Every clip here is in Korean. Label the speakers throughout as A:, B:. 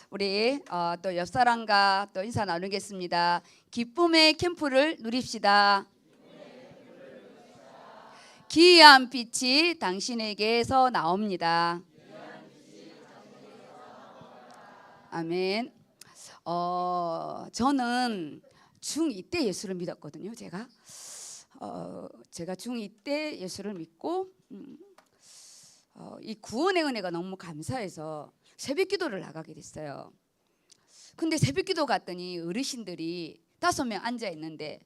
A: 우리 또 옆사람과 또 인사 나누겠습니다. 기쁨의 캠프를 누립시다. 기이한 빛이 당신에게서 나옵니다. 아멘. 저는 중2 때 예수를 믿었거든요. 제가 중2 때 예수를 믿고 이 구원의 은혜가 너무 감사해서 새벽기도를 나가게 됐어요. 근데 새벽기도 갔더니 어르신들이 5명 앉아 있는데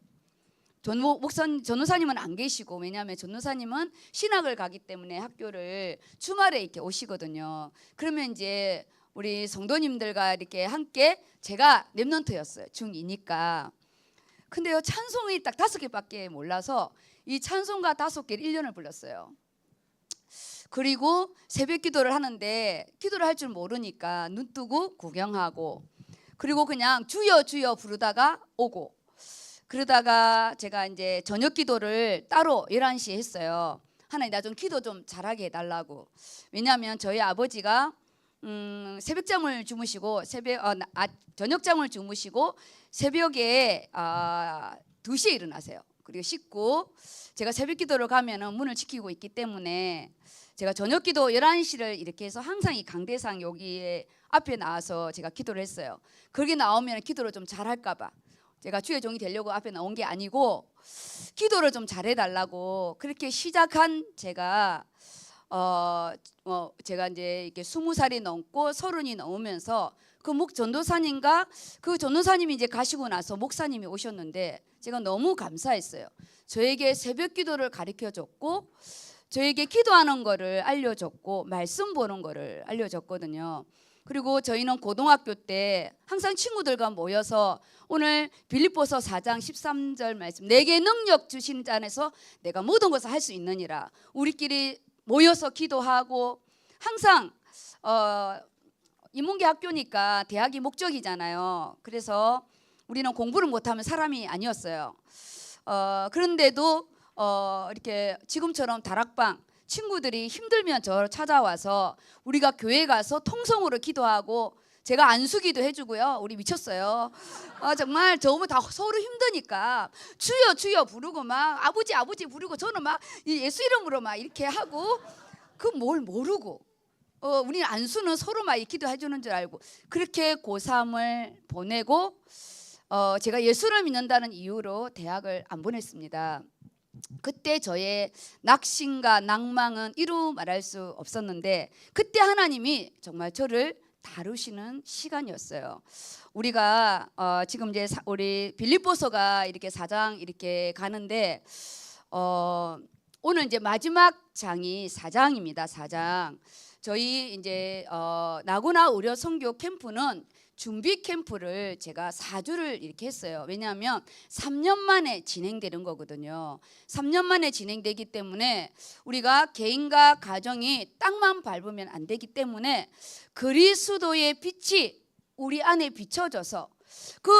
A: 전도사님은 안 계시고, 왜냐하면 전도사님은 신학을 가기 때문에 학교를 주말에 이렇게 오시거든요. 그러면 이제 우리 성도님들과 이렇게 함께, 제가 랩넌트였어요. 중2니까. 근데요, 찬송이 딱 5개밖에 몰라서 이 찬송가 5개를 1년을 불렀어요. 그리고 새벽 기도를 하는데 기도를 할 줄 모르니까 눈 뜨고 구경하고, 그리고 그냥 주여 주여 부르다가 오고, 그러다가 제가 이제 저녁 기도를 따로 11시에 했어요. 하나님, 나 좀 기도 좀 잘하게 해달라고. 왜냐하면 저희 아버지가 새벽잠을 주무시고 저녁잠을 주무시고 새벽에 2시에 일어나세요. 그리고 씻고, 제가 새벽 기도를 가면은 문을 지키고 있기 때문에 제가 저녁 기도 11시를 이렇게 해서 항상 이 강대상 여기에 앞에 나와서 제가 기도를 했어요. 거기 나오면 기도를 좀 잘할까 봐 제가 주의 종이 되려고 앞에 나온 게 아니고, 기도를 좀 잘해달라고 그렇게 시작한 제가 제가 이제 이렇게 20살이 넘고 30이 넘으면서 그 전도사님과 그 전도사님이 이제 가시고 나서 목사님이 오셨는데 제가 너무 감사했어요. 저에게 새벽 기도를 가르쳐 줬고, 저에게 기도하는 거를 알려줬고, 말씀 보는 거를 알려줬거든요. 그리고 저희는 고등학교 때 항상 친구들과 모여서 오늘 빌립보서 4장 13절 말씀, 내게 능력 주신 자 안에서 내가 모든 것을 할 수 있느니라, 우리끼리 모여서 기도하고, 항상 인문계 학교니까 대학이 목적이잖아요. 그래서 우리는 공부를 못하면 사람이 아니었어요. 그런데도 이렇게 지금처럼 다락방, 친구들이 힘들면 저를 찾아와서 우리가 교회 가서 통성으로 기도하고, 제가 안수기도 해주고요. 우리 미쳤어요. 정말 저보다 다 서로 힘드니까 주여 주여 부르고 막 아버지 아버지 부르고, 저는 막 예수 이름으로 막 이렇게 하고, 그 뭘 모르고 우리는 안수는 서로 막 기도해 주는 줄 알고 그렇게 고3을 보내고, 제가 예수를 믿는다는 이유로 대학을 안 보냈습니다. 그때 저의 낙심과 낭망은 이루 말할 수 없었는데, 그때 하나님이 정말 저를 다루시는 시간이었어요. 우리가 지금 이제 우리 빌립보서가 이렇게 4장 이렇게 가는데, 오늘 이제 마지막 장이 4장입니다. 4장. 저희 이제 나고나 의료 선교 캠프는 준비 캠프를 제가 4주를 이렇게 했어요. 왜냐하면 3년 만에 진행되는 거거든요. 3년 만에 진행되기 때문에 우리가 개인과 가정이 땅만 밟으면 안 되기 때문에 그리스도의 빛이 우리 안에 비춰져서, 그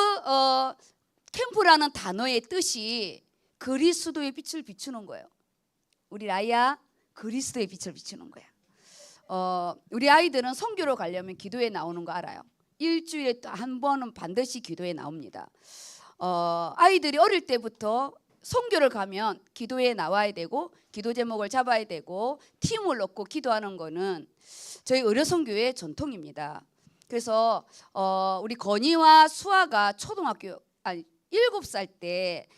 A: 캠프라는 단어의 뜻이 그리스도의 빛을 비추는 거예요. 우리 라이야, 그리스도의 빛을 비추는 거야. 우리 아이들은 선교로 가려면 기도에 나오는 거 알아요? 일주일에 한 번은 반드시 기도에 나옵니다. 아이들이 어릴 때부터 선교를 가면 기도에 나와야 되고, 기도 제목을 잡아야 되고, 팀을 놓고 기도하는 거는 저희 의료선교의 전통입니다. 그래서 우리 건이와 수아가 초등학교 7살 때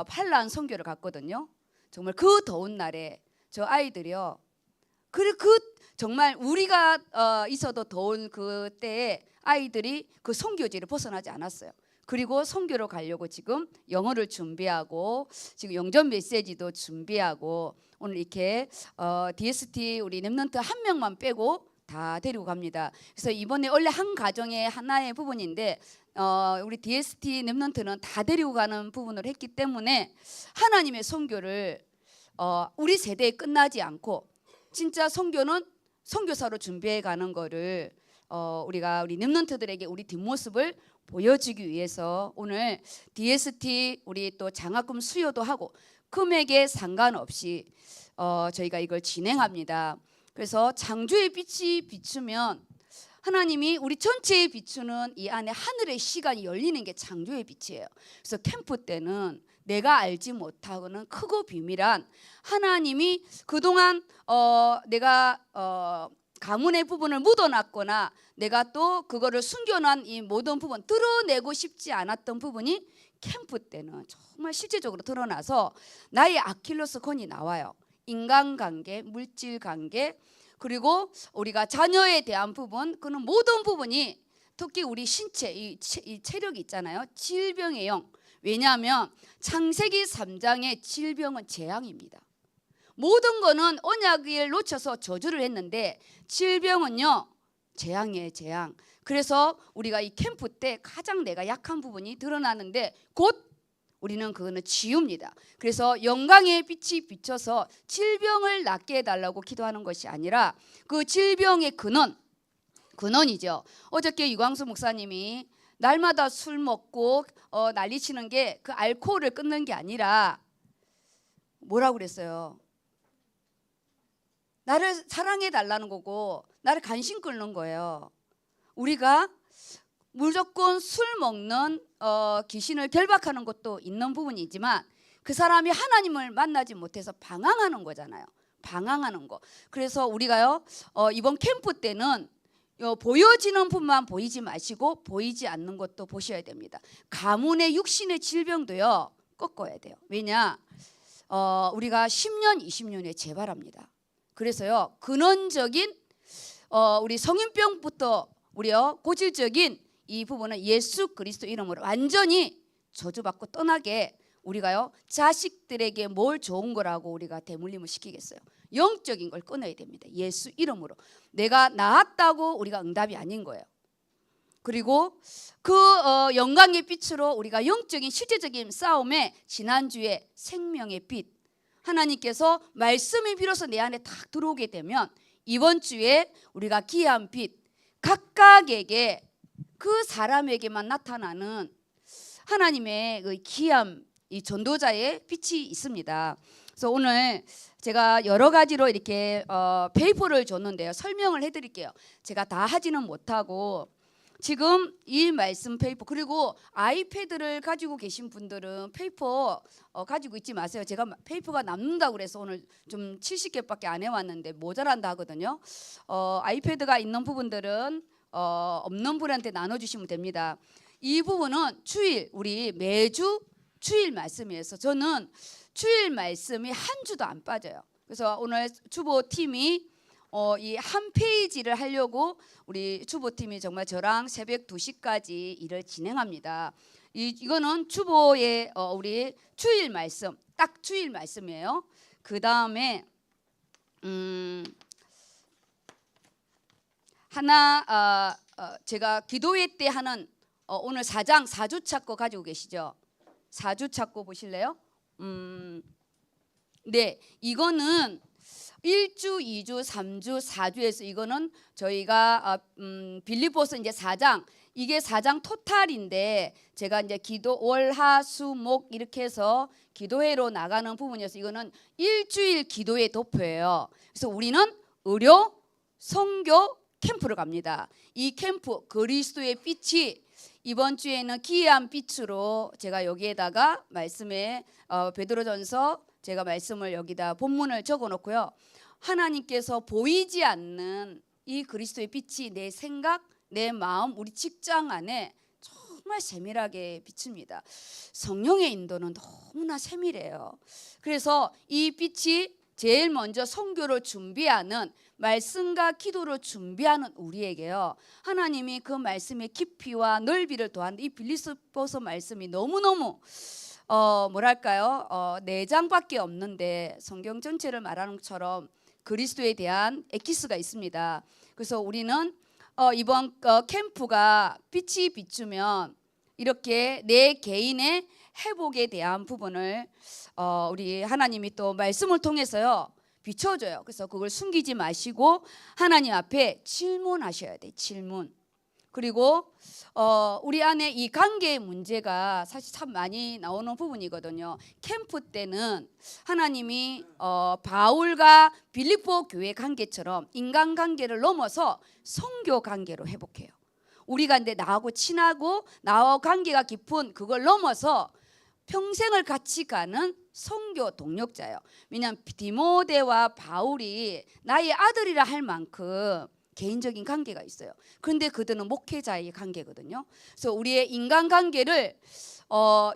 A: 팔란 선교를 갔거든요. 정말 그 더운 날에 저 아이들이요, 정말 우리가 있어도 더운 그때에 아이들이 그 선교지를 벗어나지 않았어요. 그리고 선교로 가려고 지금 영어를 준비하고, 지금 영전 메시지도 준비하고, 오늘 이렇게 DST 우리 랩넌트 한 명만 빼고 다 데리고 갑니다. 그래서 이번에 원래 한 가정의 하나의 부분인데 우리 DST 랩넌트는 다 데리고 가는 부분을 했기 때문에 하나님의 선교를 우리 세대에 끝나지 않고, 진짜 선교는 선교사로 준비해 가는 거를 우리가 우리 랩넌트들에게 우리 뒷모습을 보여주기 위해서 오늘 DST 우리 또 장학금 수여도 하고, 금액에 상관없이 저희가 이걸 진행합니다. 그래서 창조의 빛이 비추면 하나님이 우리 전체에 비추는 이 안에 하늘의 시간이 열리는 게 창조의 빛이에요. 그래서 캠프 때는 내가 알지 못하고는 크고 비밀한 하나님이 그동안 내가 가문의 부분을 묻어놨거나 내가 또 그거를 숨겨놓은 이 모든 부분, 드러내고 싶지 않았던 부분이 캠프 때는 정말 실제적으로 드러나서 나의 아킬레스 건이 나와요. 인간관계, 물질관계, 그리고 우리가 자녀에 대한 부분, 그는 모든 부분이 특히 우리 신체, 이 체력이 있잖아요. 질병의 영. 왜냐하면 창세기 3장의 질병은 재앙입니다. 모든 거는 언약을 놓쳐서 저주를 했는데 질병은요, 재앙이에요, 재앙. 그래서 우리가 이 캠프 때 가장 내가 약한 부분이 드러나는데 곧 우리는 그거는 치유입니다. 그래서 영광의 빛이 비쳐서 질병을 낫게 해달라고 기도하는 것이 아니라 그 질병의 근원이죠. 어저께 유광수 목사님이 날마다 술 먹고 난리치는 게 그 알코올을 끊는 게 아니라 뭐라고 그랬어요? 나를 사랑해 달라는 거고 나를 관심 끌는 거예요. 우리가 무조건 술 먹는 귀신을 결박하는 것도 있는 부분이지만 그 사람이 하나님을 만나지 못해서 방황하는 거잖아요. 방황하는 거. 그래서 우리가요 이번 캠프 때는 보여지는 분만 보이지 마시고 보이지 않는 것도 보셔야 됩니다. 가문의 육신의 질병도요 꺾어야 돼요. 왜냐 우리가 10년 20년에 재발합니다. 그래서요 근원적인 우리 성인병부터 우리요 고질적인 이 부분은 예수 그리스도 이름으로 완전히 저주받고 떠나게 우리가요 자식들에게 뭘 좋은 거라고 우리가 대물림을 시키겠어요. 영적인 걸 끊어야 됩니다. 예수 이름으로. 내가 나았다고 우리가 응답이 아닌 거예요. 그리고 그 영광의 빛으로 우리가 영적인 실제적인 싸움에 지난주에 생명의 빛 하나님께서 말씀이 비로소 내 안에 딱 들어오게 되면 이번 주에 우리가 귀한 빛 각각에게 그 사람에게만 나타나는 하나님의 그 귀한 이 전도자의 빛이 있습니다. 그래서 오늘 제가 여러 가지로 이렇게 페이퍼를 줬는데요. 설명을 해드릴게요. 제가 다 하지는 못하고 지금 이 말씀 페이퍼 그리고 아이패드를 가지고 계신 분들은 페이퍼 가지고 있지 마세요. 제가 페이퍼가 남는다고 그래서 오늘 좀 70개밖에 안 해왔는데 모자란다 하거든요. 아이패드가 있는 부분들은 없는 분한테 나눠주시면 됩니다. 이 부분은 주일 우리 매주 주일 말씀이어서 저는 주일 말씀이 한 주도 안 빠져요. 그래서 오늘 주보팀이 이 한 페이지를 하려고 우리 주보팀이 정말 저랑 새벽 2시까지 일을 진행합니다. 이거는 주보의 우리 주일 말씀 딱 주일 말씀이에요. 그 다음에 하나 제가 기도회 때 하는 오늘 4장 4주 찾고 가지고 계시죠? 4주 찾고 보실래요? 네, 이거는 1주, 2주, 3주, 4주에서 이거는 저희가 빌립보서 이제 4장 이게 4장 토탈인데 제가 이제 기도 월, 하, 수, 목 이렇게 해서 기도회로 나가는 부분이어서 이거는 일주일 기도회 도표예요. 그래서 우리는 의료, 선교 캠프를 갑니다. 이 캠프 그리스도의 빛이 이번 주에는 기이한 빛으로 제가 여기에다가 말씀에 베드로전서 제가 말씀을 여기다 본문을 적어 놓고요. 하나님께서 보이지 않는 이 그리스도의 빛이 내 생각, 내 마음, 우리 직장 안에 정말 세밀하게 비칩니다. 성령의 인도는 너무나 세밀해요. 그래서 이 빛이 제일 먼저 선교를 준비하는 말씀과 기도를 준비하는 우리에게요. 하나님이 그 말씀의 깊이와 넓이를 더한 이 빌립보서 말씀이 너무너무 뭐랄까요? 4장밖에 없는데 성경 전체를 말하는 것처럼 그리스도에 대한 엑기스가 있습니다. 그래서 우리는 이번 캠프가 빛이 비추면 이렇게 내 개인의 회복에 대한 부분을 우리 하나님이 또 말씀을 통해서요 비춰줘요. 그래서 그걸 숨기지 마시고 하나님 앞에 질문하셔야 돼요. 질문. 그리고 우리 안에 이 관계의 문제가 사실 참 많이 나오는 부분이거든요. 캠프 때는 하나님이 바울과 빌립보 교회 관계처럼 인간관계를 넘어서 성교 관계로 회복해요. 우리가 근데 나하고 친하고 나와 관계가 깊은 그걸 넘어서 평생을 같이 가는 성교 동력자예요. 왜냐하면 디모데와 바울이 나의 아들이라 할 만큼 개인적인 관계가 있어요. 그런데 그들은 목회자의 관계거든요. 그래서 우리의 인간관계를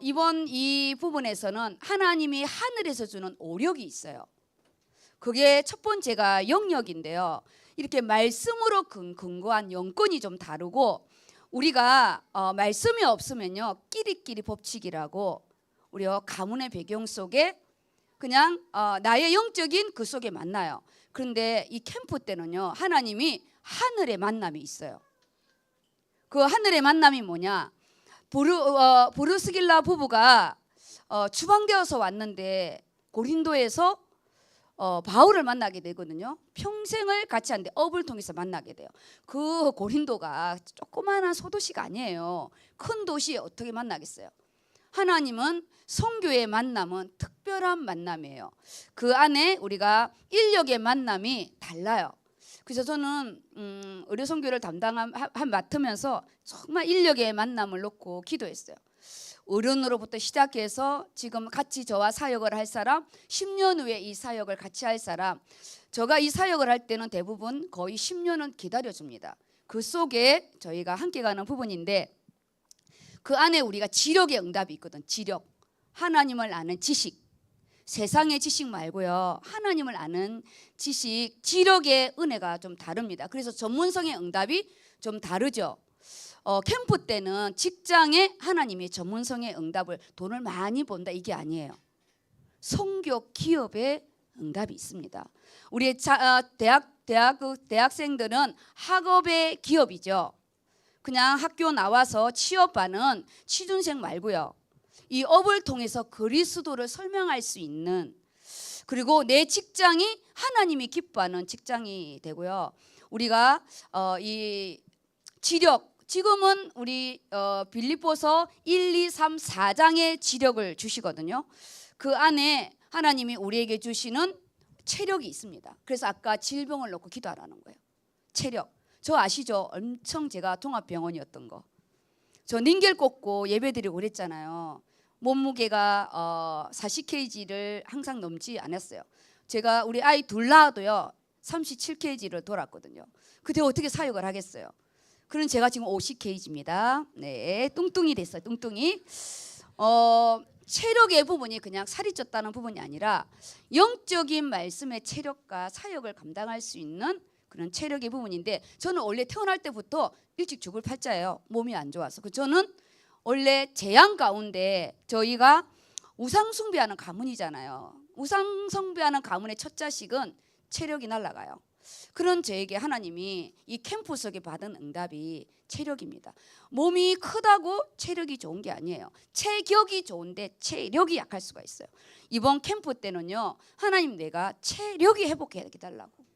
A: 이번 이 부분에서는 하나님이 하늘에서 주는 오력이 있어요. 그게 첫 번째가 영역인데요. 이렇게 말씀으로 근거한 영권이 좀 다르고, 우리가 말씀이 없으면요 끼리끼리 법칙이라고 우리가 가문의 배경 속에 그냥 나의 영적인 그 속에 만나요. 그런데 이 캠프 때는요 하나님이 하늘의 만남이 있어요. 그 하늘의 만남이 뭐냐? 브루스길라 부부가 추방되어서 왔는데 고린도에서 바울을 만나게 되거든요. 평생을 같이 하는데 업을 통해서 만나게 돼요. 그 고린도가 조그마한 소도시가 아니에요. 큰 도시에 어떻게 만나겠어요? 하나님은 성교의 만남은 특별한 만남이에요. 그 안에 우리가 인력의 만남이 달라요. 그래서 저는 의료선교를 맡으면서 정말 인력의 만남을 놓고 기도했어요. 어른으로부터 시작해서 지금 같이 저와 사역을 할 사람, 10년 후에 이 사역을 같이 할 사람, 제가 이 사역을 할 때는 대부분 거의 10년은 기다려줍니다. 그 속에 저희가 함께 가는 부분인데, 그 안에 우리가 지력의 응답이 있거든. 지력, 하나님을 아는 지식, 세상의 지식 말고요 하나님을 아는 지식, 지력의 은혜가 좀 다릅니다. 그래서 전문성의 응답이 좀 다르죠. 캠프 때는 직장에 하나님이 전문성의 응답을, 돈을 많이 번다 이게 아니에요. 선교 기업의 응답이 있습니다. 우리 대학생들은 학업의 기업이죠. 그냥 학교 나와서 취업하는 취준생 말고요, 이 업을 통해서 그리스도를 설명할 수 있는, 그리고 내 직장이 하나님이 기뻐하는 직장이 되고요. 우리가 이 지력, 지금은 우리 빌립보서 1, 2, 3, 4장의 지력을 주시거든요. 그 안에 하나님이 우리에게 주시는 체력이 있습니다. 그래서 아까 질병을 놓고 기도하라는 거예요. 체력. 저 아시죠? 엄청 제가 종합병원이었던 거. 저 닌겔 꽂고 예배드리고 그랬잖아요. 몸무게가 40kg를 항상 넘지 않았어요. 제가 우리 아이 둘 낳아도요 37kg를 돌았거든요. 그때 어떻게 사역을 하겠어요? 그럼 제가 지금 50kg입니다. 네, 뚱뚱이 됐어요. 뚱뚱이. 체력의 부분이 그냥 살이 쪘다는 부분이 아니라 영적인 말씀의 체력과 사역을 감당할 수 있는 그런 체력의 부분인데, 저는 원래 태어날 때부터 일찍 죽을 팔자예요. 몸이 안 좋아서. 저는 원래 재앙 가운데, 저희가 우상 숭배하는 가문이잖아요. 우상 숭배하는 가문의 첫 자식은 체력이 날아가요. 그런 저에게 하나님이 이 캠프 속에 받은 응답이 체력입니다. 몸이 크다고 체력이 좋은 게 아니에요. 체격이 좋은데 체력이 약할 수가 있어요. 이번 캠프 때는요 하나님, 내가 체력이 회복해달라고.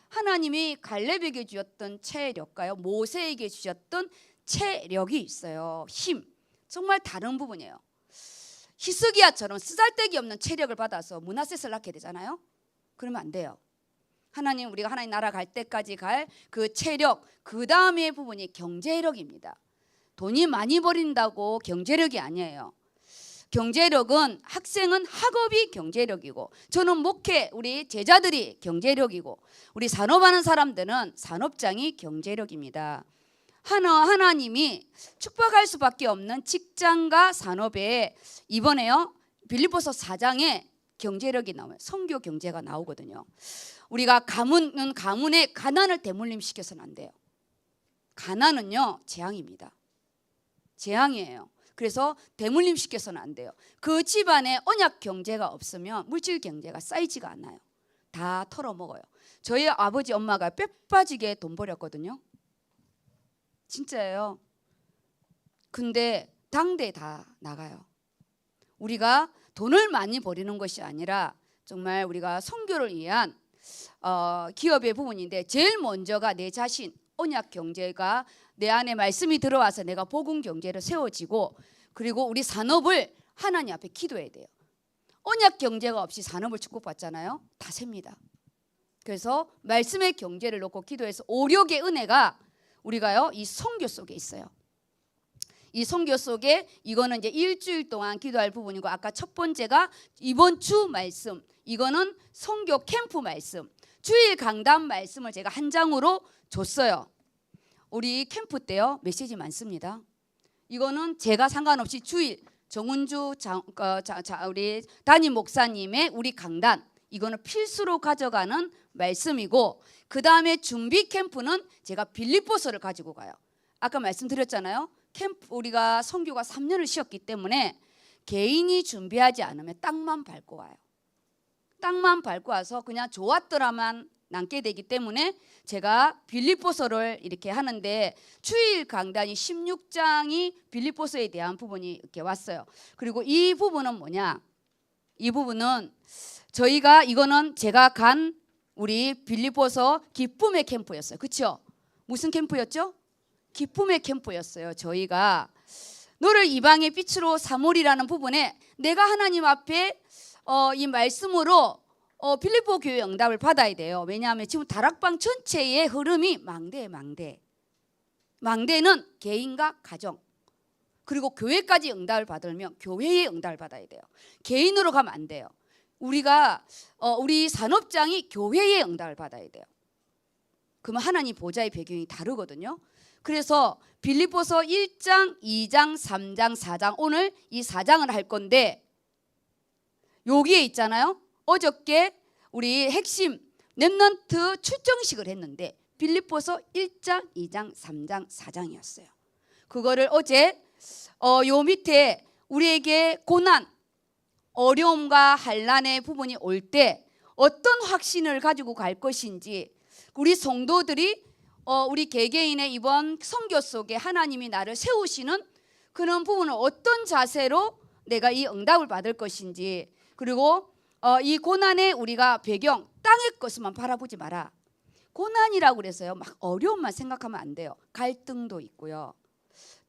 A: 하나님이 갈렙에게 주셨던 체력과요 모세에게 주셨던 체력이 있어요. 힘, 정말 다른 부분이에요. 히스기야처럼 쓰잘데기 없는 체력을 받아서 므낫셋을 낳게 되잖아요. 그러면 안 돼요. 하나님, 우리가 하나님 나라 갈 때까지 갈 그 체력, 그 다음의 부분이 경제력입니다. 돈이 많이 버린다고 경제력이 아니에요. 경제력은, 학생은 학업이 경제력이고, 저는 목회, 우리 제자들이 경제력이고, 우리 산업하는 사람들은 산업장이 경제력입니다. 하나님이 축복할 수밖에 없는 직장과 산업에 이번에요 빌립보서 4장에 경제력이 나와요. 선교 경제가 나오거든요. 우리가 가문의 가난을 대물림시켜서는 안 돼요. 가난은요 재앙입니다. 재앙이에요. 그래서 대물림시켜서는 안 돼요. 그 집안에 언약 경제가 없으면 물질 경제가 쌓이지가 않아요. 다 털어먹어요. 저희 아버지 엄마가 뼈 빠지게 돈 벌였거든요. 진짜예요. 근데 당대에 다 나가요. 우리가 돈을 많이 버리는 것이 아니라 정말 우리가 선교를 위한 기업의 부분인데, 제일 먼저가 내 자신, 언약 경제가 내 안에 말씀이 들어와서 내가 복음 경제로 세워지고, 그리고 우리 산업을 하나님 앞에 기도해야 돼요. 언약 경제가 없이 산업을 축복받잖아요. 다 셉니다. 그래서 말씀의 경제를 놓고 기도해서 오력의 은혜가 우리가요 이 선교 속에 있어요. 이 선교 속에 이거는 이제 일주일 동안 기도할 부분이고, 아까 첫 번째가 이번 주 말씀, 이거는 선교 캠프 말씀, 주일 강단 말씀을 제가 한 장으로 줬어요. 우리 캠프 때요 메시지 많습니다. 이거는 제가 상관없이 주일 정은주 우리 담임 목사님의 우리 강단, 이거는 필수로 가져가는 말씀이고, 그 다음에 준비 캠프는 제가 빌립보서를 가지고 가요. 아까 말씀드렸잖아요. 캠프 우리가 선교가 3년을 쉬었기 때문에 개인이 준비하지 않으면 땅만 밟고 와요. 땅만 밟고 와서 그냥 좋았더라만 남게 되기 때문에 제가 빌립보서를 이렇게 하는데, 주일 강단이 16장이 빌립보서에 대한 부분이 이렇게 왔어요. 그리고 이 부분은 뭐냐? 이 부분은 저희가 이거는 제가 간 우리 빌립보서 기쁨의 캠프였어요. 그렇죠? 무슨 캠프였죠? 기쁨의 캠프였어요. 저희가 너를 이방의 빛으로 삼으리라는 부분에 내가 하나님 앞에 이 말씀으로 빌립보 교회 응답을 받아야 돼요. 왜냐하면 지금 다락방 전체의 흐름이 망대는 개인과 가정, 그리고 교회까지 응답을 받으면 교회의 응답을 받아야 돼요. 개인으로 가면 안 돼요. 우리가 우리 산업장이 교회의 응답을 받아야 돼요. 그러면 하나님 보좌의 배경이 다르거든요. 그래서 빌립보서 1장, 2장, 3장, 4장, 오늘 이 4장을 할 건데, 여기에 있잖아요. 어저께 우리 핵심 렘넌트 출정식을 했는데 빌립보서 1장, 2장, 3장, 4장이었어요. 그거를 어제 요 밑에 우리에게 고난, 어려움과 환난의 부분이 올 때 어떤 확신을 가지고 갈 것인지, 우리 성도들이 우리 개개인의 이번 선교 속에 하나님이 나를 세우시는 그런 부분을 어떤 자세로 내가 이 응답을 받을 것인지, 그리고 이 고난의 우리가 배경, 땅의 것만 바라보지 마라. 고난이라고 그래서요 막 어려움만 생각하면 안 돼요. 갈등도 있고요,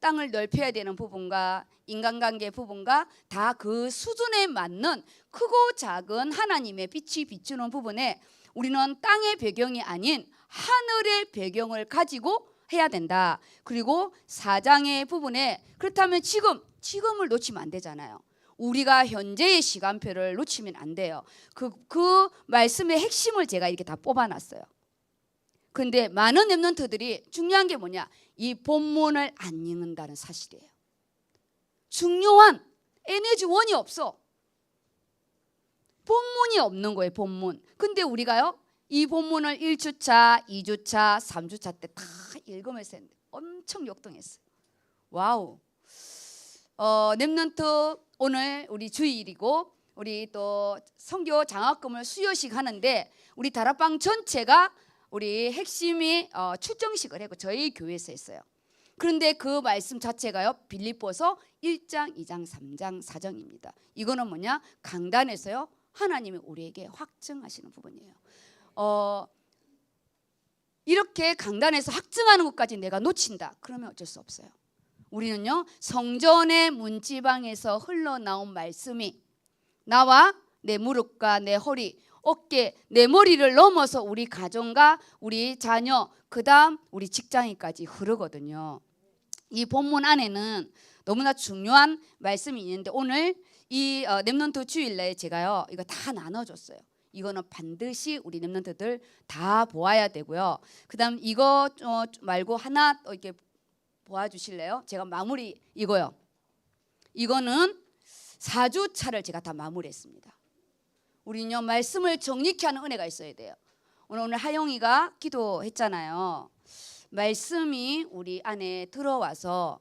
A: 땅을 넓혀야 되는 부분과 인간관계 부분과 다 그 수준에 맞는 크고 작은 하나님의 빛이 비추는 부분에 우리는 땅의 배경이 아닌 하늘의 배경을 가지고 해야 된다. 그리고 4장의 부분에 그렇다면 지금을 놓치면 안 되잖아요. 우리가 현재의 시간표를 놓치면 안 돼요. 그 말씀의 핵심을 제가 이렇게 다 뽑아놨어요. 근데 많은 렘넌트들이 중요한 게 뭐냐? 이 본문을 안 읽는다는 사실이에요. 중요한 에너지원이 없어. 본문이 없는 거예요, 본문. 근데 우리가요 이 본문을 1주차, 2주차, 3주차 때 다 읽으면서 했는데 엄청 역동했어요. 와우. 렘넌트 오늘 우리 주일이고, 우리 또 선교 장학금을 수여식 하는데 우리 다락방 전체가 우리 핵심이 출정식을 했고 저희 교회에서 했어요. 그런데 그 말씀 자체가요 빌립보서 1장, 2장, 3장, 4장입니다. 이거는 뭐냐? 강단에서요 하나님이 우리에게 확증하시는 부분이에요. 이렇게 강단에서 확증하는 것까지 내가 놓친다. 그러면 어쩔 수 없어요. 우리는요 성전의 문지방에서 흘러나온 말씀이 나와 내 무릎과 내 허리, 어깨, 내 머리를 넘어서 우리 가정과 우리 자녀, 그 다음 우리 직장인까지 흐르거든요. 이 본문 안에는 너무나 중요한 말씀이 있는데, 오늘 이 렘넌트 주일날 제가요 이거 다 나눠줬어요. 이거는 반드시 우리 렘넌트들 다 보아야 되고요. 그 다음 이거 말고 하나 이렇게 보아주실래요? 제가 마무리 이거요. 이거는 4주차를 제가 다 마무리했습니다. 우리는요 말씀을 정리케 하는 은혜가 있어야 돼요. 오늘 하영이가 기도했잖아요. 말씀이 우리 안에 들어와서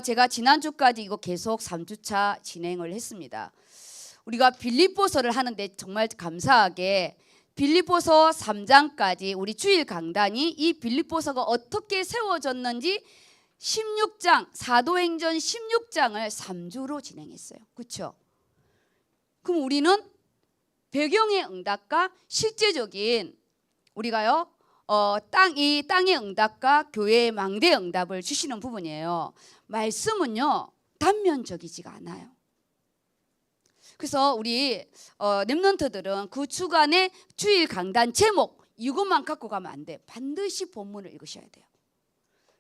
A: 제가 지난주까지 이거 계속 3주차 진행을 했습니다. 우리가 빌립보서를 하는데 정말 감사하게 빌립보서 3장까지 우리 주일 강단이 이 빌립보서가 어떻게 세워졌는지 16장, 사도행전 16장을 3주로 진행했어요. 그렇죠? 그럼 우리는 배경의 응답과 실제적인 우리가요 이 땅의 응답과 교회의 망대의 응답을 주시는 부분이에요. 말씀은요 단면적이지가 않아요. 그래서 우리 렘넌트들은 그 주간의 주일 강단 제목 이것만 갖고 가면 안 돼. 반드시 본문을 읽으셔야 돼요.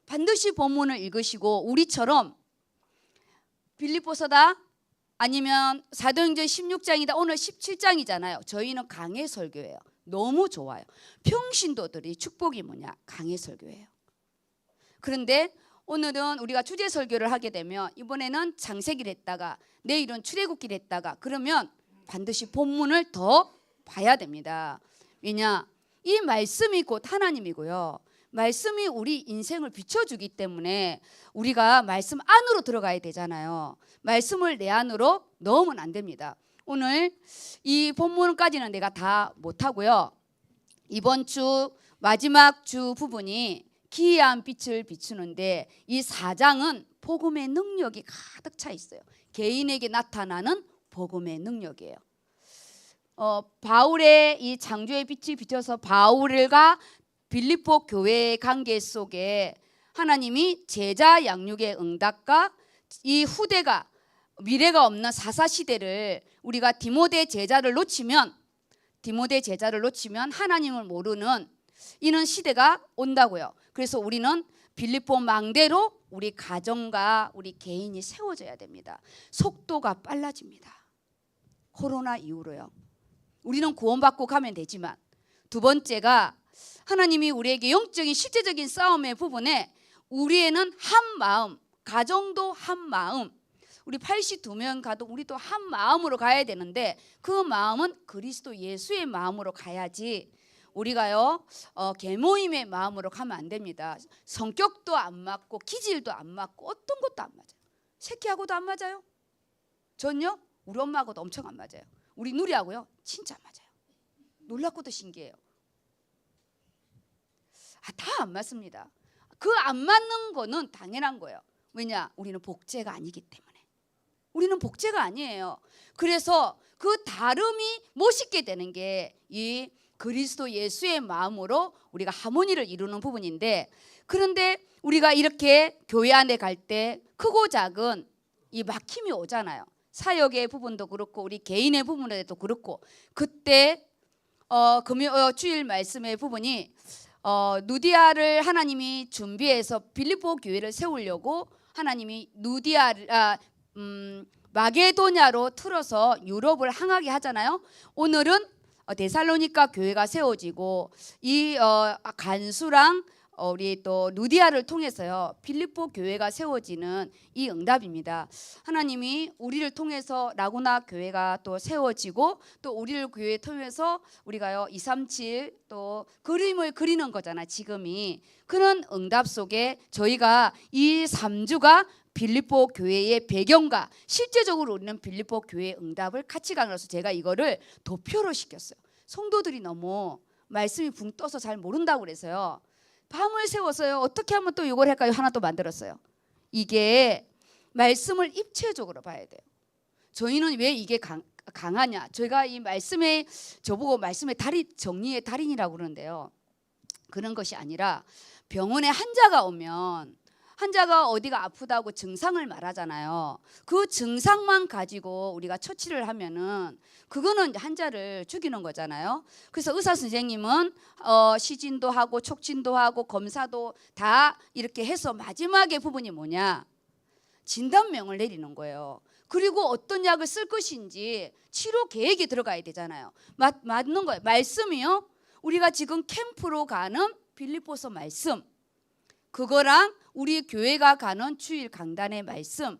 A: 반드시 본문을 읽으시고 우리처럼 빌립보서다 아니면 사도행전 16장이다 오늘 17장이잖아요. 저희는 강해 설교예요. 너무 좋아요. 평신도들이 축복이 뭐냐? 강해 설교예요. 그런데 오늘은 우리가 주제 설교를 하게 되면 이번에는 창세기를 했다가 내일은 출애굽기를 했다가 그러면 반드시 본문을 더 봐야 됩니다. 왜냐? 이 말씀이 곧 하나님이고요. 말씀이 우리 인생을 비춰주기 때문에 우리가 말씀 안으로 들어가야 되잖아요. 말씀을 내 안으로 넣으면 안 됩니다. 오늘 이 본문까지는 내가 다 못하고요. 이번 주 마지막 주 부분이 기이한 빛을 비추는데 이 4장은 복음의 능력이 가득 차 있어요. 개인에게 나타나는 복음의 능력이에요. 바울의 이 창조의 빛이 비춰서 바울과 빌립보 교회의 관계 속에 하나님이 제자 양육의 응답과 이 후대가 미래가 없는 사사시대를 우리가 디모데 제자를 놓치면 하나님을 모르는 이런 시대가 온다고요. 그래서 우리는 빌립보 망대로 우리 가정과 우리 개인이 세워져야 됩니다. 속도가 빨라집니다. 코로나 이후로요. 우리는 구원받고 가면 되지만 두 번째가 하나님이 우리에게 영적인 실제적인 싸움의 부분에 우리에는 한 마음, 가정도 한 마음, 우리 82명 가도 우리도 한 마음으로 가야 되는데 그 마음은 그리스도 예수의 마음으로 가야지 우리가요 계모임의 마음으로 가면 안 됩니다. 성격도 안 맞고 기질도 안 맞고 어떤 것도 안 맞아요. 새끼하고도 안 맞아요. 전요 우리 엄마하고도 엄청 안 맞아요. 우리 누리하고요 진짜 안 맞아요. 놀랍고도 신기해요. 다 안 맞습니다. 그 안 맞는 거는 당연한 거예요. 왜냐? 우리는 복제가 아니기 때문에. 우리는 복제가 아니에요. 그래서 그 다름이 멋있게 되는 게 이 그리스도 예수의 마음으로 우리가 하모니를 이루는 부분인데 그런데 우리가 이렇게 교회 안에 갈 때 크고 작은 이 막힘이 오잖아요. 사역의 부분도 그렇고 우리 개인의 부분에도 그렇고 그때 주일 말씀의 부분이 누디아를 하나님이 준비해서 빌립보 교회를 세우려고 하나님이 마게도냐로 틀어서 유럽을 항하게 하잖아요. 오늘은 데살로니가 교회가 세워지고 이 간수랑 우리 또 누디아를 통해서요 빌립보 교회가 세워지는 이 응답입니다. 하나님이 우리를 통해서 라구나 교회가 또 세워지고 또 우리를 교회 통해서 우리가요 237 또 그림을 그리는 거잖아. 지금이 그런 응답 속에 저희가 이 3주가 빌립보 교회의 배경과 실제적으로 우리는 빌립보 교회의 응답을 같이 가면서 제가 이거를 도표로 시켰어요. 성도들이 너무 말씀이 붕 떠서 잘 모른다고 그래서요. 밤을 새워서요. 어떻게 하면 또 이걸 할까요? 하나 또 만들었어요. 이게 말씀을 입체적으로 봐야 돼요. 저희는 왜 이게 강하냐? 저희가 이 말씀에 저보고 말씀의 달인 정리의 달인이라고 그러는데요. 그런 것이 아니라 병원에 환자가 오면 환자가 어디가 아프다고 증상을 말하잖아요. 그 증상만 가지고 우리가 처치를 하면은 그거는 이제 환자를 죽이는 거잖아요. 그래서 의사 선생님은 시진도 하고 촉진도 하고 검사도 다 이렇게 해서 마지막에 부분이 뭐냐? 진단명을 내리는 거예요. 그리고 어떤 약을 쓸 것인지 치료 계획이 들어가야 되잖아요. 맞는 거예요. 말씀이요. 우리가 지금 캠프로 가는 빌립보서 말씀 그거랑 우리 교회가 가는 주일 강단의 말씀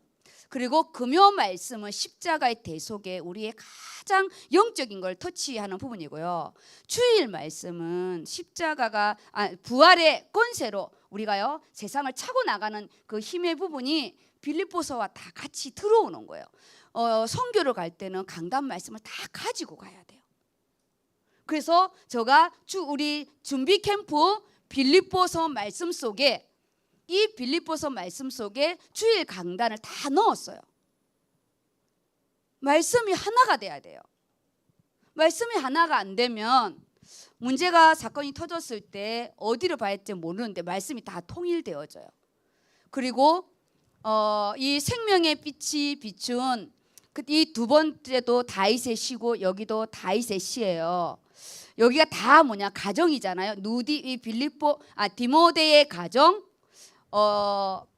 A: 그리고 금요 말씀은 십자가의 대속에 우리의 가장 영적인 걸 터치하는 부분이고요. 주일 말씀은 십자가가 부활의 권세로 우리가요 세상을 차고 나가는 그 힘의 부분이 빌립보서와 다 같이 들어오는 거예요. 선교를 갈 때는 강단 말씀을 다 가지고 가야 돼요. 그래서 제가 우리 준비 캠프 빌립보서 말씀 속에 이 빌립보서 말씀 속에 주일 강단을 다 넣었어요. 말씀이 하나가 돼야 돼요. 말씀이 하나가 안 되면 문제가 사건이 터졌을 때 어디를 봐야 할지 모르는데 말씀이 다 통일되어져요. 그리고 이 생명의 빛이 비춘 이 두 번째도 다윗의 시고 여기도 다윗의 시예요. 여기가 다 뭐냐 가정이잖아요. 디모데의 가정,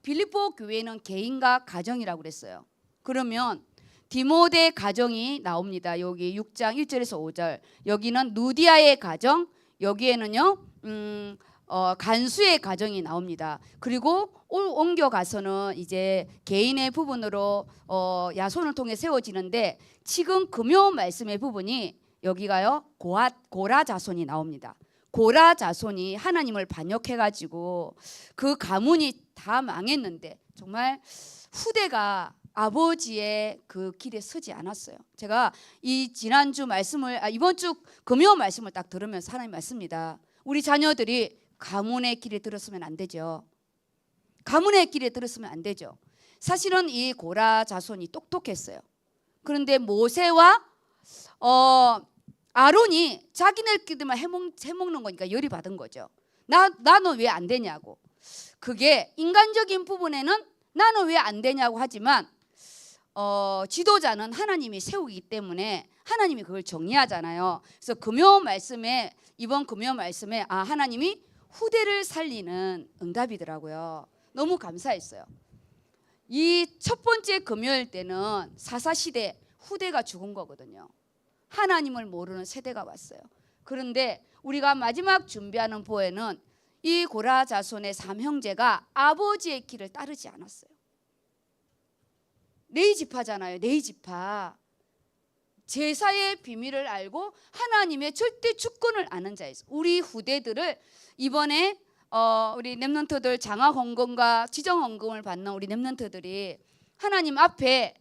A: 빌립보 교회는 개인과 가정이라고 그랬어요. 그러면 디모데 가정이 나옵니다. 여기 6장 1절에서 5절. 여기는 누디아의 가정, 여기에는요 간수의 가정이 나옵니다. 그리고 옮겨가서는 이제 개인의 부분으로 야손을 통해 세워지는데 지금 금요 말씀의 부분이 여기가요 고라 자손이 나옵니다. 고라 자손이 하나님을 반역해가지고 그 가문이 다 망했는데 정말 후대가 아버지의 그 길에 서지 않았어요. 제가 이 지난주 말씀을 이번 주 금요 말씀을 딱 들으면서 하나님 말씀입니다. 우리 자녀들이 가문의 길에 들었으면 안 되죠. 가문의 길에 들었으면 안 되죠. 사실은 이 고라 자손이 똑똑했어요. 그런데 모세와 아론이 자기네끼리만 해먹는 거니까 열이 받은 거죠. 나는 왜 안 되냐고. 그게 인간적인 부분에는 나는 왜 안 되냐고 하지만 지도자는 하나님이 세우기 때문에 하나님이 그걸 정리하잖아요. 그래서 이번 금요 말씀에 하나님이 후대를 살리는 응답이더라고요. 너무 감사했어요. 이 첫 번째 금요일 때는 사사시대 후대가 죽은 거거든요. 하나님을 모르는 세대가 왔어요. 그런데 우리가 마지막 준비하는 보에는 이 고라 자손의 3형제가 아버지의 길을 따르지 않았어요. 네이지파잖아요. 네이지파. 제사의 비밀을 알고 하나님의 절대 주권을 아는 자였어요. 우리 후대들을 이번에 우리 렘넌트들 장화 헌금과 지정 헌금을 받는 우리 렘넌트들이 하나님 앞에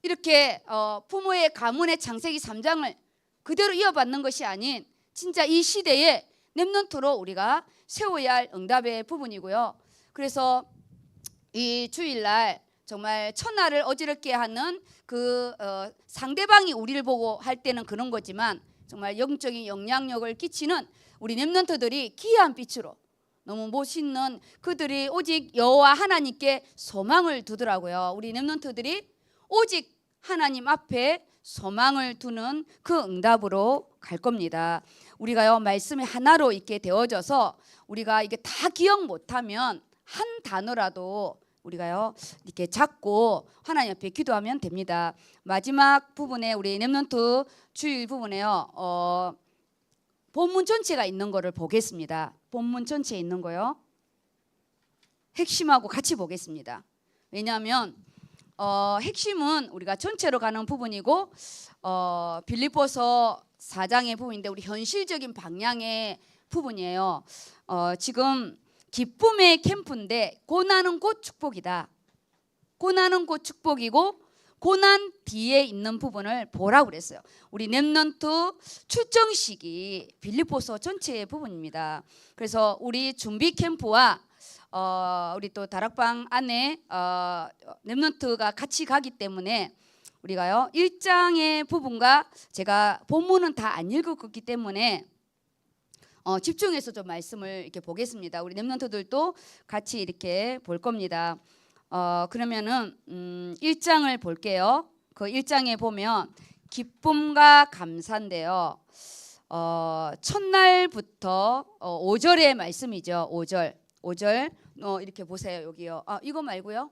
A: 이렇게 부모의 가문의 창세기 3장을 그대로 이어받는 것이 아닌 진짜 이 시대에 렘넌트로 우리가 세워야 할 응답의 부분이고요. 그래서 이 주일날 정말 천하를 어지럽게 하는 그 상대방이 우리를 보고 할 때는 그런 거지만 정말 영적인 영향력을 끼치는 우리 렘넌트들이 귀한 빛으로 너무 멋있는 그들이 오직 여호와 하나님께 소망을 두더라고요. 우리 렘넌트들이 오직 하나님 앞에 소망을 두는 그 응답으로 갈 겁니다. 우리가요 말씀이 하나로 있게 되어져서 우리가 이게 다 기억 못하면 한 단어라도 우리가요 이렇게 잡고 하나님 앞에 기도하면 됩니다. 마지막 부분에 우리 렘넌트 주일 부분에요 본문 전체가 있는 거를 보겠습니다. 본문 전체에 있는 거요 핵심하고 같이 보겠습니다. 왜냐하면 핵심은 우리가 전체로 가는 부분이고 빌립보서 4장의 부분인데 우리 현실적인 방향의 부분이에요. 지금 기쁨의 캠프인데 고난은 곧 축복이다. 고난은 곧 축복이고 고난 뒤에 있는 부분을 보라고 그랬어요. 우리 렘넌트 출정식이 빌립보서 전체의 부분입니다. 그래서 우리 준비 캠프와 우리 또 다락방 안에 렘넌트가 같이 가기 때문에 우리가요 1장의 부분과 제가 본문은 다 안 읽었기 때문에 집중해서 좀 말씀을 이렇게 보겠습니다. 우리 렘넌트들도 같이 이렇게 볼 겁니다. 그러면은 1장을 볼게요. 그 1장에 보면 기쁨과 감사인데요. 첫날부터 5절의 말씀이죠. 5절 이렇게 보세요. 여기요. 이거 말고요.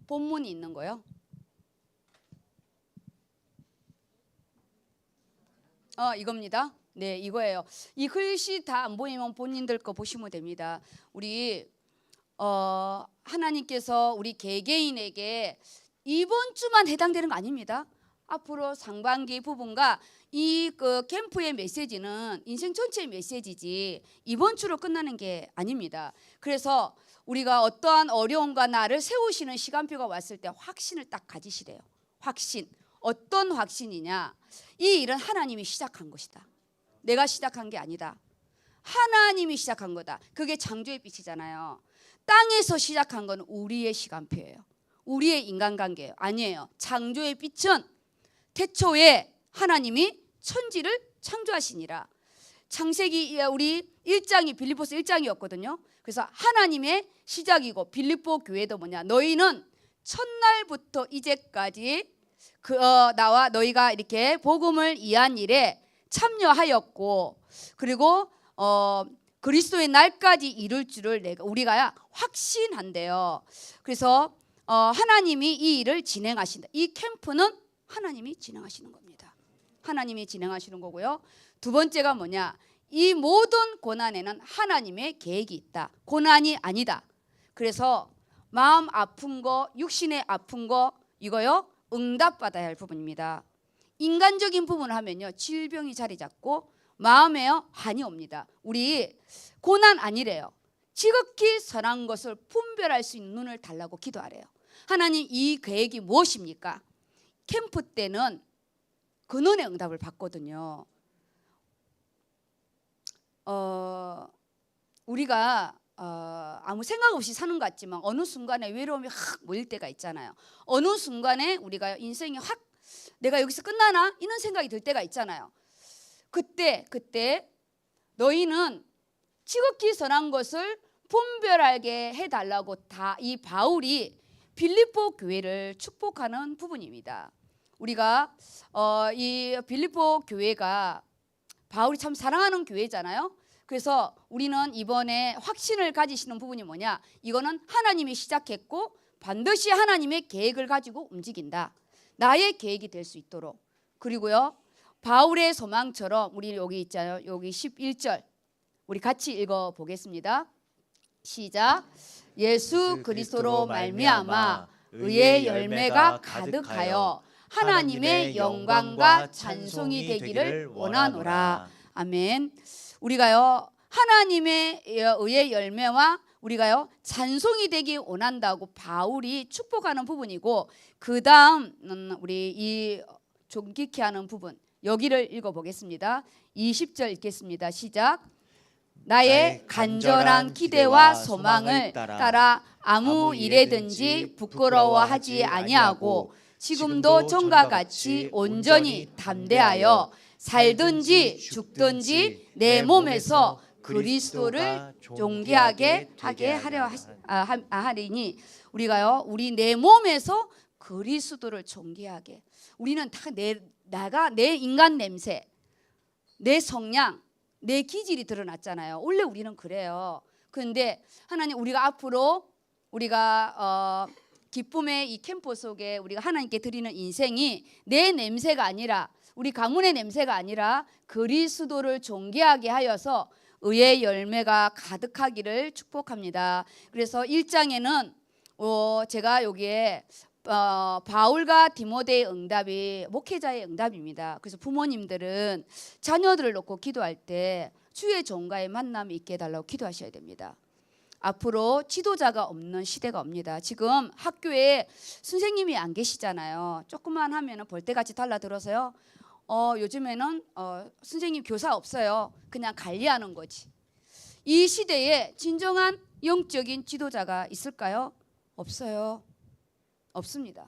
A: 본문이 있는 거요. 이겁니다. 네, 이거예요. 이 글씨 다 안 보이면 본인들 거 보시면 됩니다. 우리 하나님께서 우리 개개인에게 이번 주만 해당되는 거 아닙니다. 앞으로 상반기 부분과 이 그 캠프의 메시지는 인생 전체의 메시지지 이번 주로 끝나는 게 아닙니다. 그래서 우리가 어떠한 어려움과 나를 세우시는 시간표가 왔을 때 확신을 딱 가지시래요. 확신. 어떤 확신이냐? 이 일은 하나님이 시작한 것이다. 내가 시작한 게 아니다. 하나님이 시작한 거다. 그게 창조의 빛이잖아요. 땅에서 시작한 건 우리의 시간표예요. 우리의 인간관계예요. 아니에요. 창조의 빛은 태초에 하나님이 천지를 창조하시니라. 창세기 우리 1장이 빌립보서 1장이었거든요. 그래서 하나님의 시작이고 빌립보 교회도 뭐냐? 너희는 첫날부터 이제까지 나와 너희가 이렇게 복음을 이해한 일에 참여하였고 그리고 그리스도의 날까지 이룰 줄을 우리가 확신한대요. 그래서 하나님이 이 일을 진행하신다. 이 캠프는 하나님이 진행하시는 겁니다. 하나님이 진행하시는 거고요. 두 번째가 뭐냐? 이 모든 고난에는 하나님의 계획이 있다. 고난이 아니다. 그래서 마음 아픈 거, 육신의 아픈 거 이거요 응답받아야 할 부분입니다. 인간적인 부분을 하면요 질병이 자리 잡고 마음에요 한이 옵니다. 우리 고난 아니래요. 지극히 선한 것을 분별할 수 있는 눈을 달라고 기도하래요. 하나님 이 계획이 무엇입니까? 캠프 때는 근원의 응답을 받거든요. 우리가 아무 생각 없이 사는 것 같지만 어느 순간에 외로움이 확 모일 때가 있잖아요. 어느 순간에 우리가 인생이 확 내가 여기서 끝나나 이런 생각이 들 때가 있잖아요. 그때 너희는 지극히 선한 것을 분별하게 해달라고 다 이 바울이 빌립보 교회를 축복하는 부분입니다. 우리가 이 빌립보 교회가 바울이 참 사랑하는 교회잖아요. 그래서 우리는 이번에 확신을 가지시는 부분이 뭐냐? 이거는 하나님이 시작했고 반드시 하나님의 계획을 가지고 움직인다. 나의 계획이 될 수 있도록. 그리고요. 바울의 소망처럼 우리 여기 있잖아요. 여기 11절. 우리 같이 읽어 보겠습니다. 시작. 예수 그리스도로 말미암아 의의 열매가 가득하여 하나님의 영광과 찬송이 되기를 원하노라. 아멘. 우리가요 하나님의 의의 열매와 우리가요 찬송이 되기 원한다고 바울이 축복하는 부분이고 그 다음 우리 이 존귀케 하는 부분 여기를 읽어보겠습니다. 20절 읽겠습니다. 시작. 나의 간절한 기대와 소망을 따라 아무 일에든지 부끄러워하지 아니하고 지금도 전과 같이 온전히 담대하여 살든지 죽든지 내 몸에서 그리스도를 존귀하게 하게 하려 하리니 우리가요 우리 내 몸에서 그리스도를 존귀하게 우리는 다 내 인간 냄새 내 성향 내 기질이 드러났잖아요. 원래 우리는 그래요. 그런데 하나님 우리가 앞으로 우리가 기쁨의 이 캠프 속에 우리가 하나님께 드리는 인생이 내 냄새가 아니라 우리 가문의 냄새가 아니라 그리스도를 존귀하게 하여서 의의 열매가 가득하기를 축복합니다. 그래서 1장에는 제가 여기에 바울과 디모데의 응답이 목회자의 응답입니다. 그래서 부모님들은 자녀들을 놓고 기도할 때 주의 종과의 만남이 있게 해달라고 기도하셔야 됩니다. 앞으로 지도자가 없는 시대가 옵니다. 지금 학교에 선생님이 안 계시잖아요. 조금만 하면 벌떼같이 달라들어서요. 요즘에는 선생님 교사 없어요. 그냥 관리하는 거지. 이 시대에 진정한 영적인 지도자가 있을까요? 없어요. 없습니다.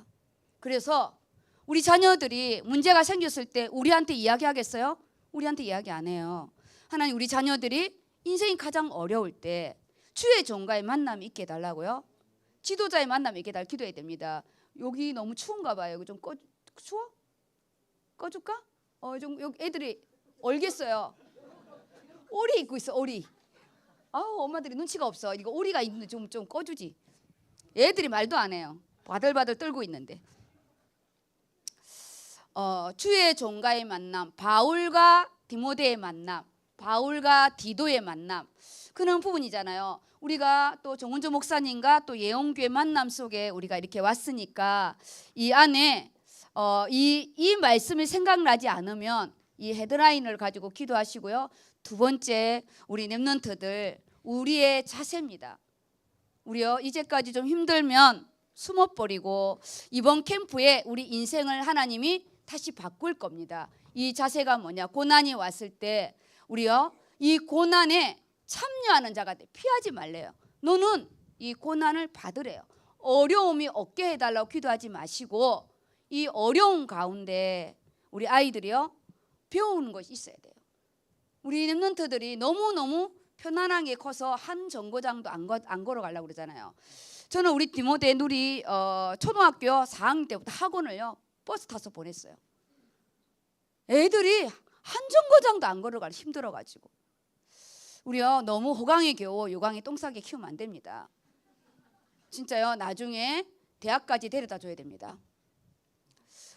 A: 그래서 우리 자녀들이 문제가 생겼을 때 우리한테 이야기하겠어요? 우리한테 이야기 안 해요. 하나님 우리 자녀들이 인생이 가장 어려울 때 주의 종과의 만남이 있게 해달라고요. 지도자의 만남이 있게 해달라고 기도해야 됩니다. 여기 너무 추운가 봐요. 여기 좀 추워? 꺼줄까? 좀 여기 애들이 얼겠어요. 오리 입고 있어 오리. 엄마들이 눈치가 없어. 이거 오리가 있는데 좀 꺼주지. 애들이 말도 안 해요. 바들바들 떨고 있는데 주의 종과의 만남 바울과 디모데의 만남 바울과 디도의 만남 그런 부분이잖아요. 우리가 또 정은조 목사님과 또 예원교회 만남 속에 우리가 이렇게 왔으니까 이 안에 이 말씀이 생각나지 않으면 이 헤드라인을 가지고 기도하시고요. 두 번째 우리 렘넌트들 우리의 자세입니다. 우리요 이제까지 좀 힘들면 숨어버리고 이번 캠프에 우리 인생을 하나님이 다시 바꿀 겁니다. 이 자세가 뭐냐? 고난이 왔을 때 우리요 이 고난에 참여하는 자가 돼. 피하지 말래요. 너는 이 고난을 받으래요. 어려움이 없게 해달라고 기도하지 마시고 이 어려운 가운데 우리 아이들이요 배우는 것이 있어야 돼요. 우리 랩런트들이 너무너무 편안하게 커서 한 정거장도 안 걸어가려고 그러잖아요. 저는 우리 디모데 누리 초등학교 4학년 때부터 학원을요 버스 타서 보냈어요. 애들이 한 정거장도 안 걸어가려 힘들어가지고. 우리요 너무 호강에 겨워 요강에 똥 싸게 키우면 안 됩니다. 진짜요 나중에 대학까지 데려다 줘야 됩니다.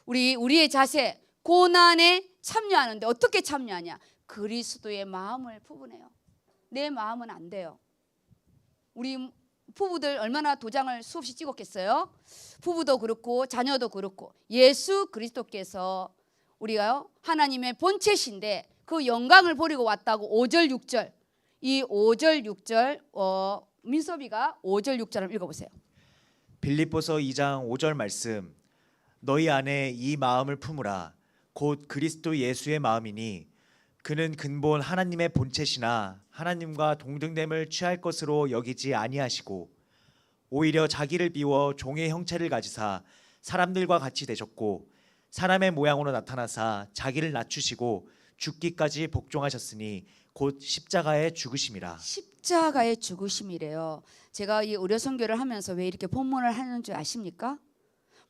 A: 우리의 자세, 고난에 참여하는데 어떻게 참여하냐? 그리스도의 마음을 부분해요. 내 마음은 안 돼요. 우리 부부들 얼마나 도장을 수없이 찍었겠어요? 부부도 그렇고 자녀도 그렇고 예수 그리스도께서 우리가요 하나님의 본체신데 그 영광을 버리고 왔다고 5절 6절 이 5절 6절 민섭이가 5절 6절을 읽어보세요.
B: 빌립보서 2장 5절 말씀 너희 안에 이 마음을 품으라 곧 그리스도 예수의 마음이니 그는 근본 하나님의 본체시나 하나님과 동등됨을 취할 것으로 여기지 아니하시고 오히려 자기를 비워 종의 형체를 가지사 사람들과 같이 되셨고 사람의 모양으로 나타나사 자기를 낮추시고 죽기까지 복종하셨으니 곧 십자가에 죽으심이라.
A: 십자가의 죽으심이래요. 제가 이 의료 선교를 하면서 왜 이렇게 본문을 하는 줄 아십니까?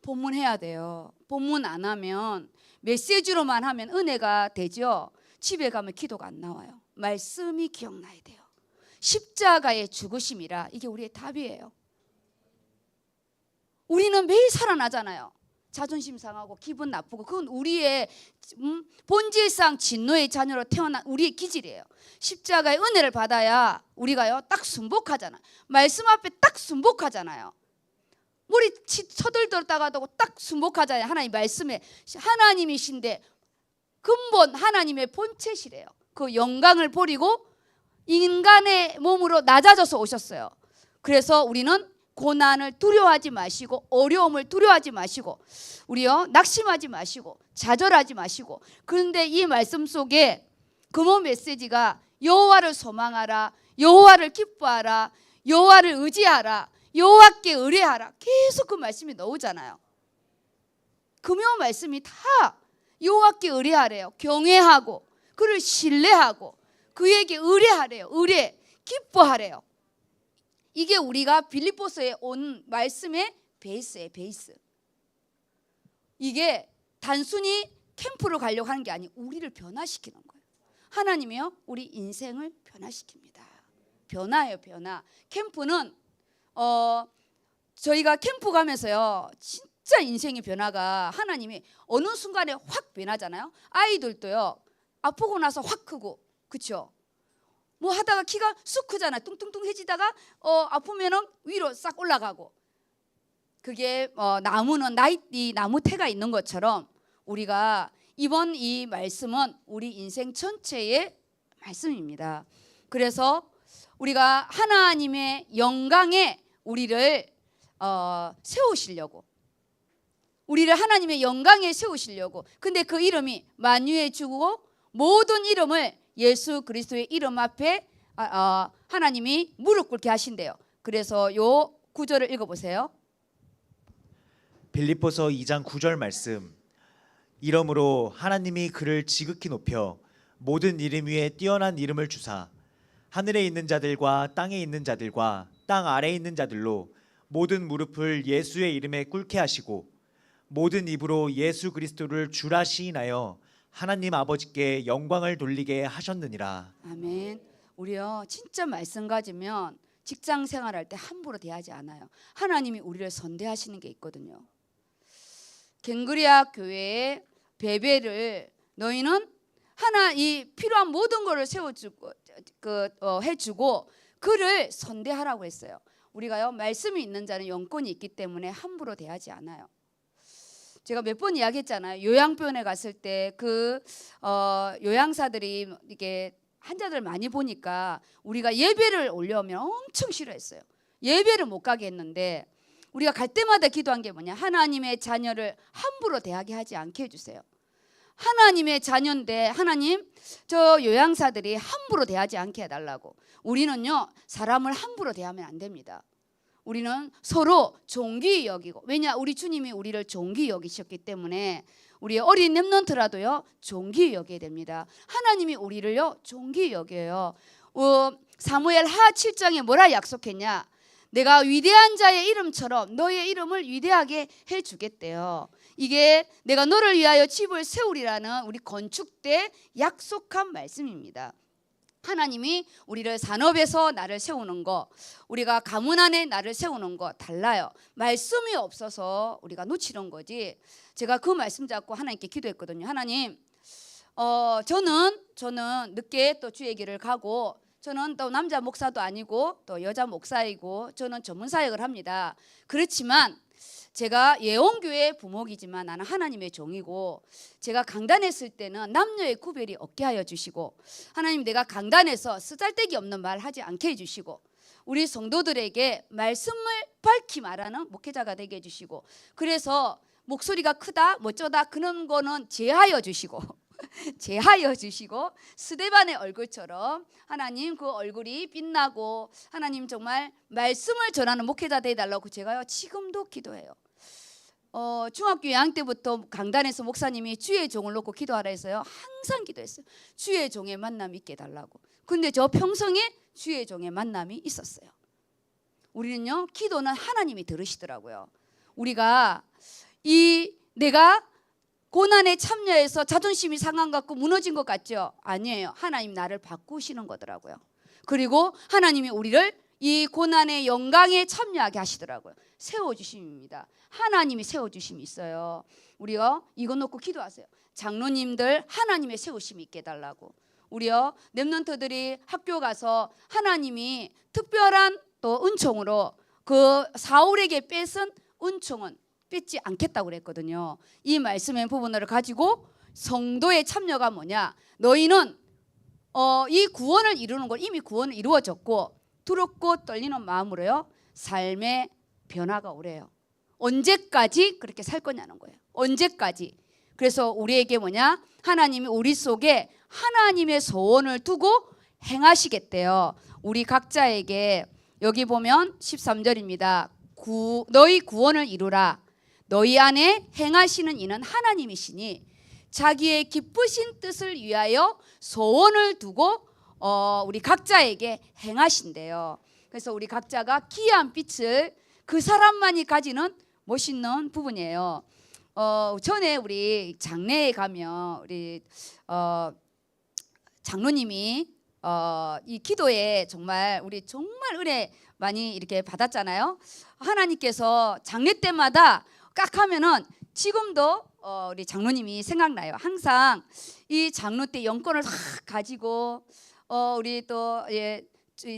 A: 본문해야 돼요. 본문 안 하면 메시지로만 하면 은혜가 되죠. 집에 가면 기도가 안 나와요. 말씀이 기억나야 돼요. 십자가의 죽으심이라 이게 우리의 답이에요. 우리는 매일 살아나잖아요. 자존심 상하고 기분 나쁘고 그건 우리의 본질상 진노의 자녀로 태어난 우리의 기질이에요. 십자가의 은혜를 받아야 우리가요 딱 순복하잖아. 말씀 앞에 딱 순복하잖아요. 머리 쳐들었다가도 딱 순복하잖아요. 하나님 말씀에 하나님이신데 근본 하나님의 본체시래요. 그 영광을 버리고 인간의 몸으로 낮아져서 오셨어요. 그래서 우리는 고난을 두려워하지 마시고 어려움을 두려워하지 마시고 우리요 낙심하지 마시고 좌절하지 마시고 그런데 이 말씀 속에 근본 메시지가 여호와를 소망하라 여호와를 기뻐하라 여호와를 의지하라 여호와께 의뢰하라 계속 그 말씀이 나오잖아요. 금요 말씀이 다 여호와께 의뢰하래요. 경외하고 그를 신뢰하고 그에게 의뢰하래요. 의뢰 기뻐하래요. 이게 우리가 빌립보서에 온 말씀의 베이스예요. 베이스. 이게 단순히 캠프를 가려고 하는 게 아니고 우리를 변화시키는 거예요. 하나님이요 우리 인생을 변화시킵니다. 변화예요. 변화. 캠프는 저희가 캠프 가면서요 진짜 인생의 변화가 하나님이 어느 순간에 확 변하잖아요. 아이들도요 아프고 나서 확 크고 그렇죠. 뭐 하다가 키가 쑥 크잖아요. 뚱뚱뚱해지다가 아프면은 위로 싹 올라가고 그게 나무는 나이 나무태가 있는 것처럼 우리가 이번 이 말씀은 우리 인생 전체의 말씀입니다. 그래서 우리가 하나님의 영광에 우리를 세우시려고 우리를 하나님의 영광에 세우시려고 근데 그 이름이 만유의 주고 모든 이름을 예수 그리스도의 이름 앞에 하나님이 무릎 꿇게 하신대요. 그래서 요 구절을 읽어보세요.
B: 빌립보서 2장 9절 말씀 이러므로 하나님이 그를 지극히 높여 모든 이름 위에 뛰어난 이름을 주사 하늘에 있는 자들과 땅에 있는 자들과 땅 아래에 있는 자들로 모든 무릎을 예수의 이름에 꿇게 하시고 모든 입으로 예수 그리스도를 주라 시인하여 하나님 아버지께 영광을 돌리게 하셨느니라.
A: 아멘. 우리요 진짜 말씀 가지면 직장 생활할 때 함부로 대하지 않아요. 하나님이 우리를 선대하시는 게 있거든요. 갱그리아 교회의 베베를 너희는 이 필요한 모든 것을 세워주고 해주고 그를 선대하라고 했어요. 우리가요 말씀이 있는 자는 영권이 있기 때문에 함부로 대하지 않아요. 제가 몇 번 이야기했잖아요. 요양병원에 갔을 때 그 요양사들이 이게 환자들 많이 보니까 우리가 예배를 올려오면 엄청 싫어했어요. 예배를 못 가게 했는데 우리가 갈 때마다 기도한 게 뭐냐? 하나님의 자녀를 함부로 대하게 하지 않게 해주세요. 하나님의 자녀인데 하나님 저 요양사들이 함부로 대하지 않게 해달라고. 우리는요 사람을 함부로 대하면 안 됩니다. 우리는 서로 존귀히 여기고 왜냐 우리 주님이 우리를 존귀히 여기셨기 때문에 우리 어린 렘넌트라도요 존귀히 여겨야 됩니다. 하나님이 우리를요 존귀히 여겨요. 사무엘 하 7장에 뭐라 약속했냐? 내가 위대한 자의 이름처럼 너의 이름을 위대하게 해주겠대요. 이게 내가 너를 위하여 집을 세우리라는 우리 건축 때 약속한 말씀입니다. 하나님이 우리를 산업에서 나를 세우는 거, 우리가 가문 안에 나를 세우는 거 달라요. 말씀이 없어서 우리가 놓치는 거지. 제가 그 말씀 잡고 하나님께 기도했거든요. 하나님, 저는 늦게 또 주의 길을 가고, 저는 또 남자 목사도 아니고 또 여자 목사이고 저는 전문 사역을 합니다. 그렇지만 제가 예원교회 부목이지만 나는 하나님의 종이고, 제가 강단했을 때는 남녀의 구별이 없게 하여 주시고, 하나님 내가 강단에서 쓰잘데기 없는 말 하지 않게 해주시고, 우리 성도들에게 말씀을 밝히 말하는 목회자가 되게 해주시고, 그래서 목소리가 크다 멋져다 그런 거는 제하여 주시고 제하여 주시고, 스데반의 얼굴처럼 하나님 그 얼굴이 빛나고, 하나님 정말 말씀을 전하는 목회자 되어달라고 제가요 지금도 기도해요. 중학교 2학년 때부터 강단에서 목사님이 주의 종을 놓고 기도하라 해서요 항상 기도했어요. 주의 종의 만남이 있게 해달라고. 근데 저 평생에 주의 종의 만남이 있었어요. 우리는요 기도는 하나님이 들으시더라고요. 우리가 내가 고난에 참여해서 자존심이 상한 것 같고 무너진 것 같죠? 아니에요. 하나님 나를 바꾸시는 거더라고요. 그리고 하나님이 우리를 이 고난의 영광에 참여하게 하시더라고요. 세워주심입니다. 하나님이 세워주심이 있어요. 우리요 이거 놓고 기도하세요. 장로님들 하나님의 세우심이 있게 해달라고. 우리요 렘넌트들이 학교 가서 하나님이 특별한 또 은총으로 그 사울에게 뺏은 은총은 뺏지 않겠다고 그랬거든요. 이 말씀의 부분을 가지고 성도의 참여가 뭐냐? 너희는 이 구원을 이루는 걸 이미 구원을 이루어졌고, 두렵고 떨리는 마음으로요 삶의 변화가 오래요. 언제까지 그렇게 살 거냐는 거예요. 언제까지? 그래서 우리에게 뭐냐? 하나님이 우리 속에 하나님의 소원을 두고 행하시겠대요. 우리 각자에게 여기 보면 13절입니다. 너희 구원을 이루라. 너희 안에 행하시는 이는 하나님이시니 자기의 기쁘신 뜻을 위하여 소원을 두고 우리 각자에게 행하신대요. 그래서 우리 각자가 기이한 빛을 그 사람만이 가지는 멋있는 부분이에요. 전에 우리 장례에 가면 우리 장로님이 이 기도에 정말 우리 정말 은혜 많이 이렇게 받았잖아요. 하나님께서 장례 때마다 깍 하면은 지금도 우리 장로님이 생각나요. 항상 이 장로 때 영권을 다 가지고 우리 또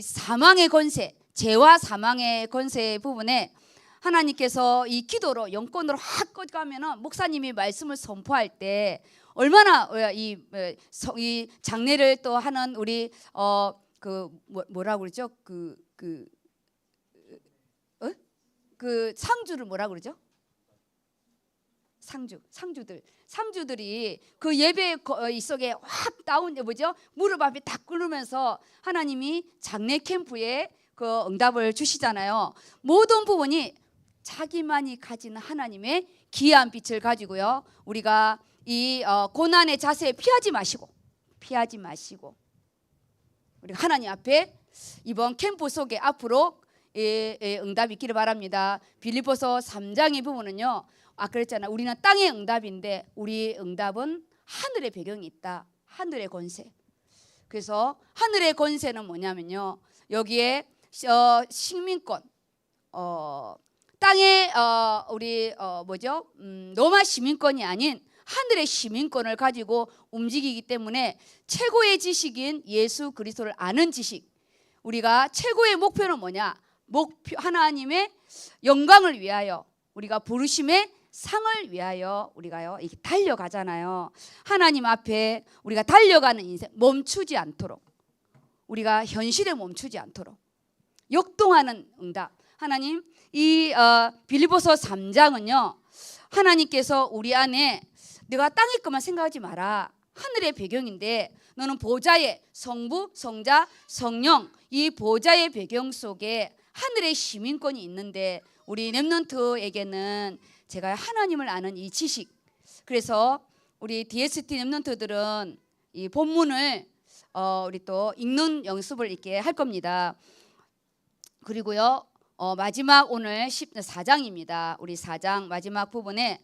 A: 사망의 권세, 죄와 사망의 권세 부분에 하나님께서 이 기도로 영권으로 확 꺼가면은 목사님이 말씀을 선포할 때 얼마나 이 장례를 또 하는 우리 뭐라고 그러죠? 그 상주를 뭐라고 그러죠? 상주들이 그 예배 속에 확 다운 뭐죠? 무릎 앞에 딱 꿇으면서 하나님이 장례 캠프에 그 응답을 주시잖아요. 모든 부분이 자기만이 가지는 하나님의 기이한 빛을 가지고요. 우리가 이 고난의 자세에 피하지 마시고 우리가 하나님 앞에 이번 캠프 속에 앞으로 응답이 있기를 바랍니다. 빌립보서 3장의 부분은요. 그랬잖아. 우리는 땅의 응답인데 우리 응답은 하늘의 배경이 있다. 하늘의 권세. 그래서 하늘의 권세는 뭐냐면요. 여기에 식민권, 땅의 우리 로마 시민권이 아닌 하늘의 시민권을 가지고 움직이기 때문에 최고의 지식인 예수 그리스도를 아는 지식. 우리가 최고의 목표는 뭐냐? 하나님의 영광을 위하여, 우리가 부르심의 상을 위하여 우리가요 이렇게 달려가잖아요. 하나님 앞에 우리가 달려가는 인생 멈추지 않도록, 우리가 현실에 멈추지 않도록 역동하는 응답. 하나님 이 빌립보서 3장은요 하나님께서 우리 안에 내가 땅의 것만 생각하지 마라. 하늘의 배경인데 너는 보좌의 성부, 성자, 성령 이 보좌의 배경 속에 하늘의 시민권이 있는데 우리 렘넌트에게는 제가 하나님을 아는 이 지식, 그래서 우리 DST 랩런트들은 이 본문을 우리 또 읽는 연습을 있게 할 겁니다. 그리고요 마지막 오늘 4장입니다. 우리 4장 마지막 부분에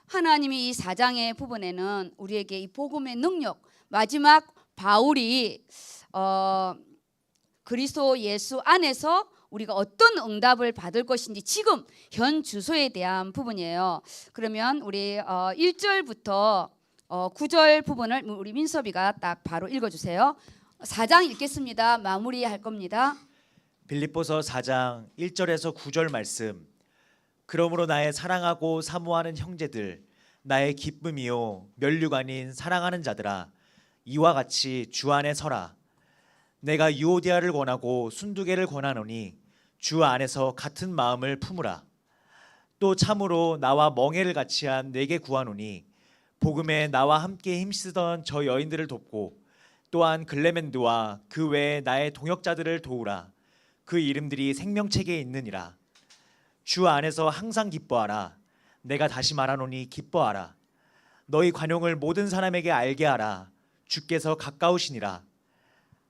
A: 하나님이 이 4장의 부분에는 우리에게 이 복음의 능력, 마지막 바울이 그리스도 예수 안에서 우리가 어떤 응답을 받을 것인지 지금 현 주소에 대한 부분이에요. 그러면 우리 1절부터 9절 부분을 우리 민섭이가 딱 바로 읽어주세요. 4장 읽겠습니다. 마무리할 겁니다.
B: 빌립보서 4장 1절에서 9절 말씀. 그러므로 나의 사랑하고 사모하는 형제들, 나의 기쁨이요 면류가 아닌 사랑하는 자들아, 이와 같이 주 안에 서라. 내가 유오디아를 권하고 순두개를 권하노니 주 안에서 같은 마음을 품으라. 또 참으로 나와 멍에를 같이 한 내게 구하노니 복음에 나와 함께 힘쓰던 저 여인들을 돕고 또한 글레멘드와 그 외에 나의 동역자들을 도우라. 그 이름들이 생명책에 있느니라. 주 안에서 항상 기뻐하라. 내가 다시 말하노니 기뻐하라. 너희 관용을 모든 사람에게 알게 하라. 주께서 가까우시니라.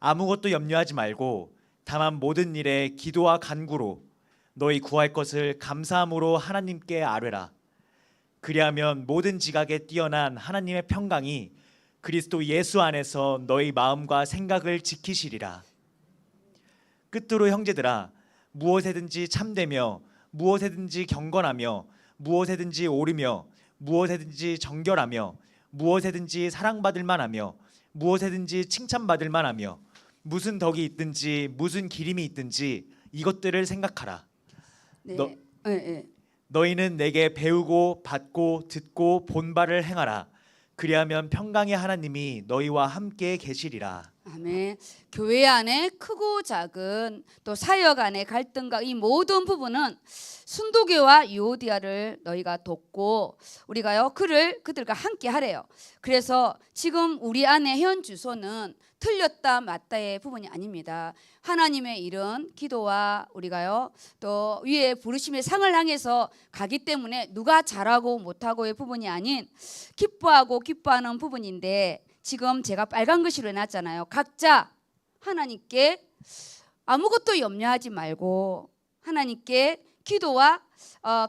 B: 아무것도 염려하지 말고 다만 모든 일에 기도와 간구로 너희 구할 것을 감사함으로 하나님께 아뢰라. 그리하면 모든 지각에 뛰어난 하나님의 평강이 그리스도 예수 안에서 너희 마음과 생각을 지키시리라. 끝으로 형제들아, 무엇에든지 참되며 무엇에든지 경건하며 무엇에든지 옳으며 무엇에든지 정결하며 무엇에든지 사랑받을 만하며 무엇에든지 칭찬받을 만하며 무슨 덕이 있든지 무슨 기림이 있든지 이것들을 생각하라.
A: 네.
B: 너희는 내게 배우고 받고 듣고 본 바를 행하라. 그리하면 평강의 하나님이 너희와 함께 계시리라.
A: 아멘. 교회 안에 크고 작은 또 사역 안에 갈등과 이 모든 부분은 순도교와 유오디아를 너희가 돕고 우리가요 그들과 함께 하래요. 그래서 지금 우리 안에 현 주소는 틀렸다 맞다의 부분이 아닙니다. 하나님의 일은 기도와 우리가요 또 위에 부르심의 상을 향해서 가기 때문에 누가 잘하고 못하고의 부분이 아닌 기뻐하고 기뻐하는 부분인데, 지금 제가 빨간 글씨로 해놨잖아요. 각자 하나님께 아무것도 염려하지 말고 하나님께 기도와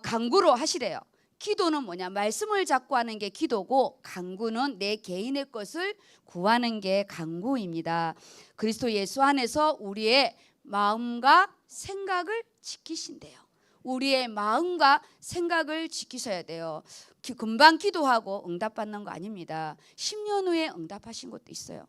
A: 간구로 하시래요. 기도는 뭐냐? 말씀을 잡고 하는 게 기도고, 간구는 내 개인의 것을 구하는 게 간구입니다. 그리스도 예수 안에서 우리의 마음과 생각을 지키신대요. 우리의 마음과 생각을 지키셔야 돼요. 금방 기도하고 응답받는 거 아닙니다. 10년 후에 응답하신 것도 있어요.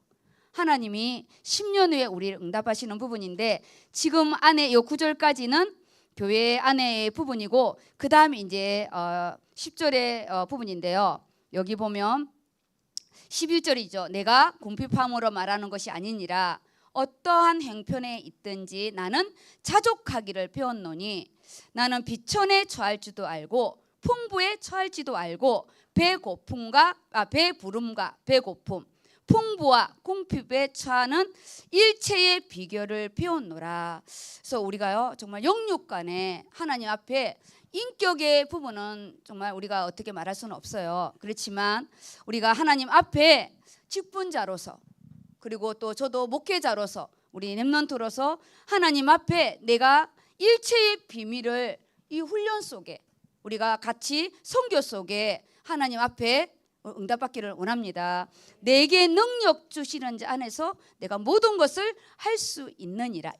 A: 하나님이 10년 후에 우리를 응답하시는 부분인데, 지금 안에 이 9절까지는 교회 안의 부분이고, 그 다음에 이제 10절의 부분인데요. 여기 보면 11절이죠. 내가 궁핍함으로 말하는 것이 아니니라. 어떠한 행편에 있든지 나는 자족하기를 배웠노니, 나는 비천에 처할 줄도 알고 풍부에 처할지도 알고 배부름과 배고픔, 풍부와 궁핍에 처하는 일체의 비결을 배웠노라. 그래서 우리가요 정말 영육간에 하나님 앞에 인격의 부분은 정말 우리가 어떻게 말할 수는 없어요. 그렇지만 우리가 하나님 앞에 직분자로서, 그리고 또 저도 목회자로서, 우리 렘넌트로서 하나님 앞에 내가 일체의 비밀을 이 훈련 속에, 우리가 같이 선교 속에 하나님 앞에 응답받기를 원합니다. 내게 능력 주시는 자 안에서 내가 모든 것을 할 수 있느니라.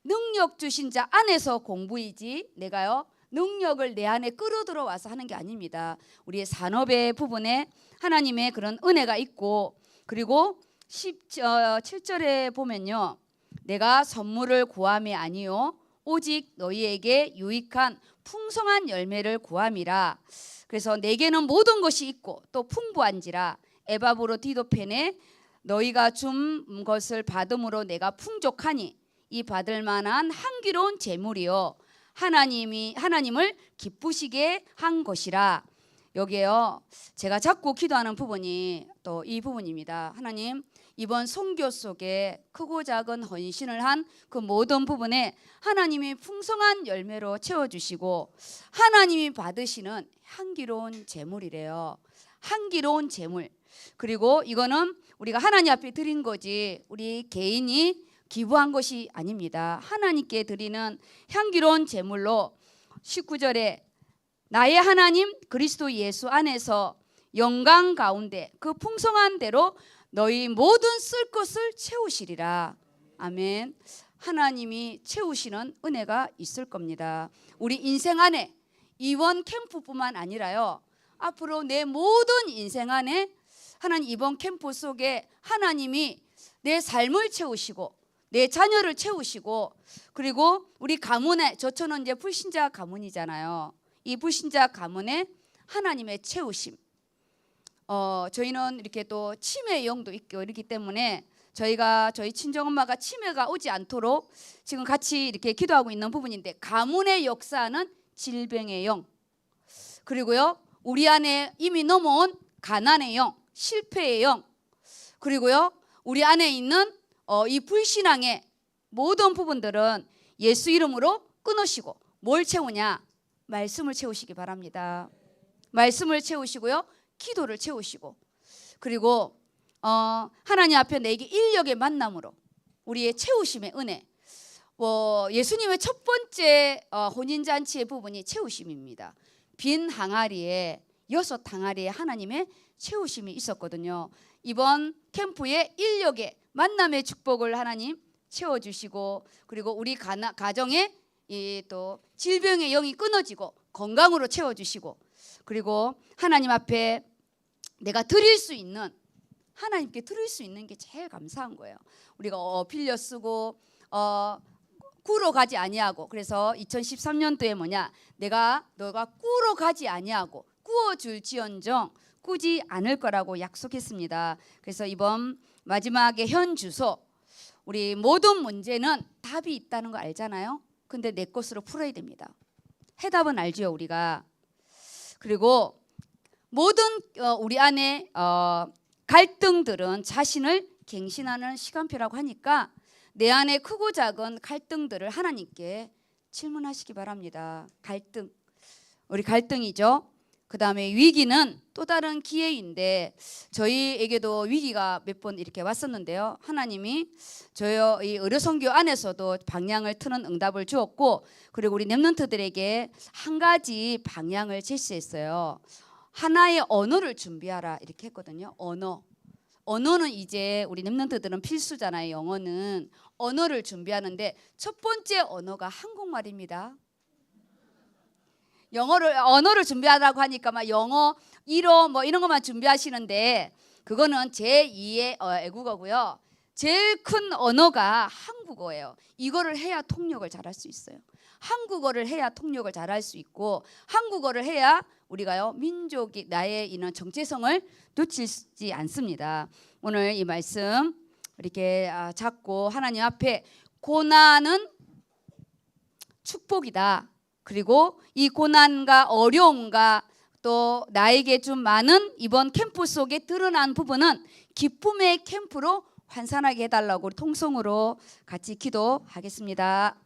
A: 능력 주신 자 안에서 공부이지, 내가요 능력을 내 안에 끌어들어와서 하는 게 아닙니다. 우리의 산업의 부분에 하나님의 그런 은혜가 있고, 그리고 7절에 보면요, 내가 선물을 구함이 아니요 오직 너희에게 유익한 풍성한 열매를 구함이라. 그래서 내게는 모든 것이 있고 또 풍부한지라. 에바브로 디도펜에 너희가 준 것을 받음으로 내가 풍족하니 이 받을 만한 향기로운 제물이요 하나님을 기쁘시게 한 것이라. 여기에요 제가 자꾸 기도하는 부분이 또 이 부분입니다. 하나님, 이번 선교 속에 크고 작은 헌신을 한 그 모든 부분에 하나님이 풍성한 열매로 채워주시고 하나님이 받으시는 향기로운 제물이래요. 향기로운 제물. 그리고 이거는 우리가 하나님 앞에 드린 거지 우리 개인이 기부한 것이 아닙니다. 하나님께 드리는 향기로운 제물로 19절에 나의 하나님 그리스도 예수 안에서 영광 가운데 그 풍성한 대로 너희 모든 쓸 것을 채우시리라. 아멘. 하나님이 채우시는 은혜가 있을 겁니다. 우리 인생 안에 이번 캠프뿐만 아니라요. 앞으로 내 모든 인생 안에 하나님 이번 캠프 속에 하나님이 내 삶을 채우시고 내 자녀를 채우시고 그리고 우리 가문에 저처는 이제 불신자 가문이잖아요. 이 불신자 가문에 하나님의 채우심. 저희는 이렇게 또 치매 영도 있고 이렇기 때문에 저희 친정엄마가 치매가 오지 않도록 지금 같이 이렇게 기도하고 있는 부분인데 가문의 역사는 질병의 영 그리고요 우리 안에 이미 넘어온 가난의 영, 실패의 영 그리고요 우리 안에 있는 이 불신앙의 모든 부분들은 예수 이름으로 끊으시고 뭘 채우냐? 말씀을 채우시기 바랍니다. 말씀을 채우시고요 기도를 채우시고 그리고 하나님 앞에 내게 인력의 만남으로 우리의 채우심의 은혜. 예수님의 첫 번째 혼인잔치의 부분이 채우심입니다. 빈 항아리에 6 항아리에 하나님의 채우심이 있었거든요. 이번 캠프에 인력의 만남의 축복을 하나님 채워주시고 그리고 우리 가정에 또 질병의 영이 끊어지고 건강으로 채워주시고 그리고 하나님 앞에 내가 드릴 수 있는 하나님께 드릴 수 있는 게 제일 감사한 거예요. 우리가 빌려 쓰고 꾸러 가지 아니하고 그래서 2013년도에 뭐냐 너가 꾸러 가지 아니하고 꾸어줄지언정 꾸지 않을 거라고 약속했습니다. 그래서 이번 마지막에 현 주소 우리 모든 문제는 답이 있다는 거 알잖아요. 근데 내 것으로 풀어야 됩니다. 해답은 알죠 우리가. 그리고 모든 우리 안에 갈등들은 자신을 갱신하는 시간표라고 하니까 내 안에 크고 작은 갈등들을 하나님께 질문하시기 바랍니다. 갈등, 우리 갈등이죠. 그 다음에 위기는 또 다른 기회인데 저희에게도 위기가 몇 번 이렇게 왔었는데요. 하나님이 저희 이 의료선교 안에서도 방향을 트는 응답을 주었고 그리고 우리 렘넌트들에게 한 가지 방향을 제시했어요. 하나의 언어를 준비하라 이렇게 했거든요. 언어는 이제 우리 렘넌트들은 필수잖아요. 영어는 언어를 준비하는데 첫 번째 언어가 한국말입니다. 언어를 준비하라고 하니까 막 영어 1호 뭐 이런 것만 준비하시는데 그거는 제2의 애국어고요. 제일 큰 언어가 한국어예요. 이거를 해야 통역을 잘할 수 있어요. 한국어를 해야 통역을 잘할 수 있고 한국어를 해야 우리가요 민족이 나의 이런 정체성을 놓치지 않습니다. 오늘 이 말씀 이렇게 잡고 하나님 앞에 고난은 축복이다. 그리고 이 고난과 어려움과 또 나에게 좀 많은 이번 캠프 속에 드러난 부분은 기쁨의 캠프로 환산하게 해달라고 통성으로 같이 기도하겠습니다.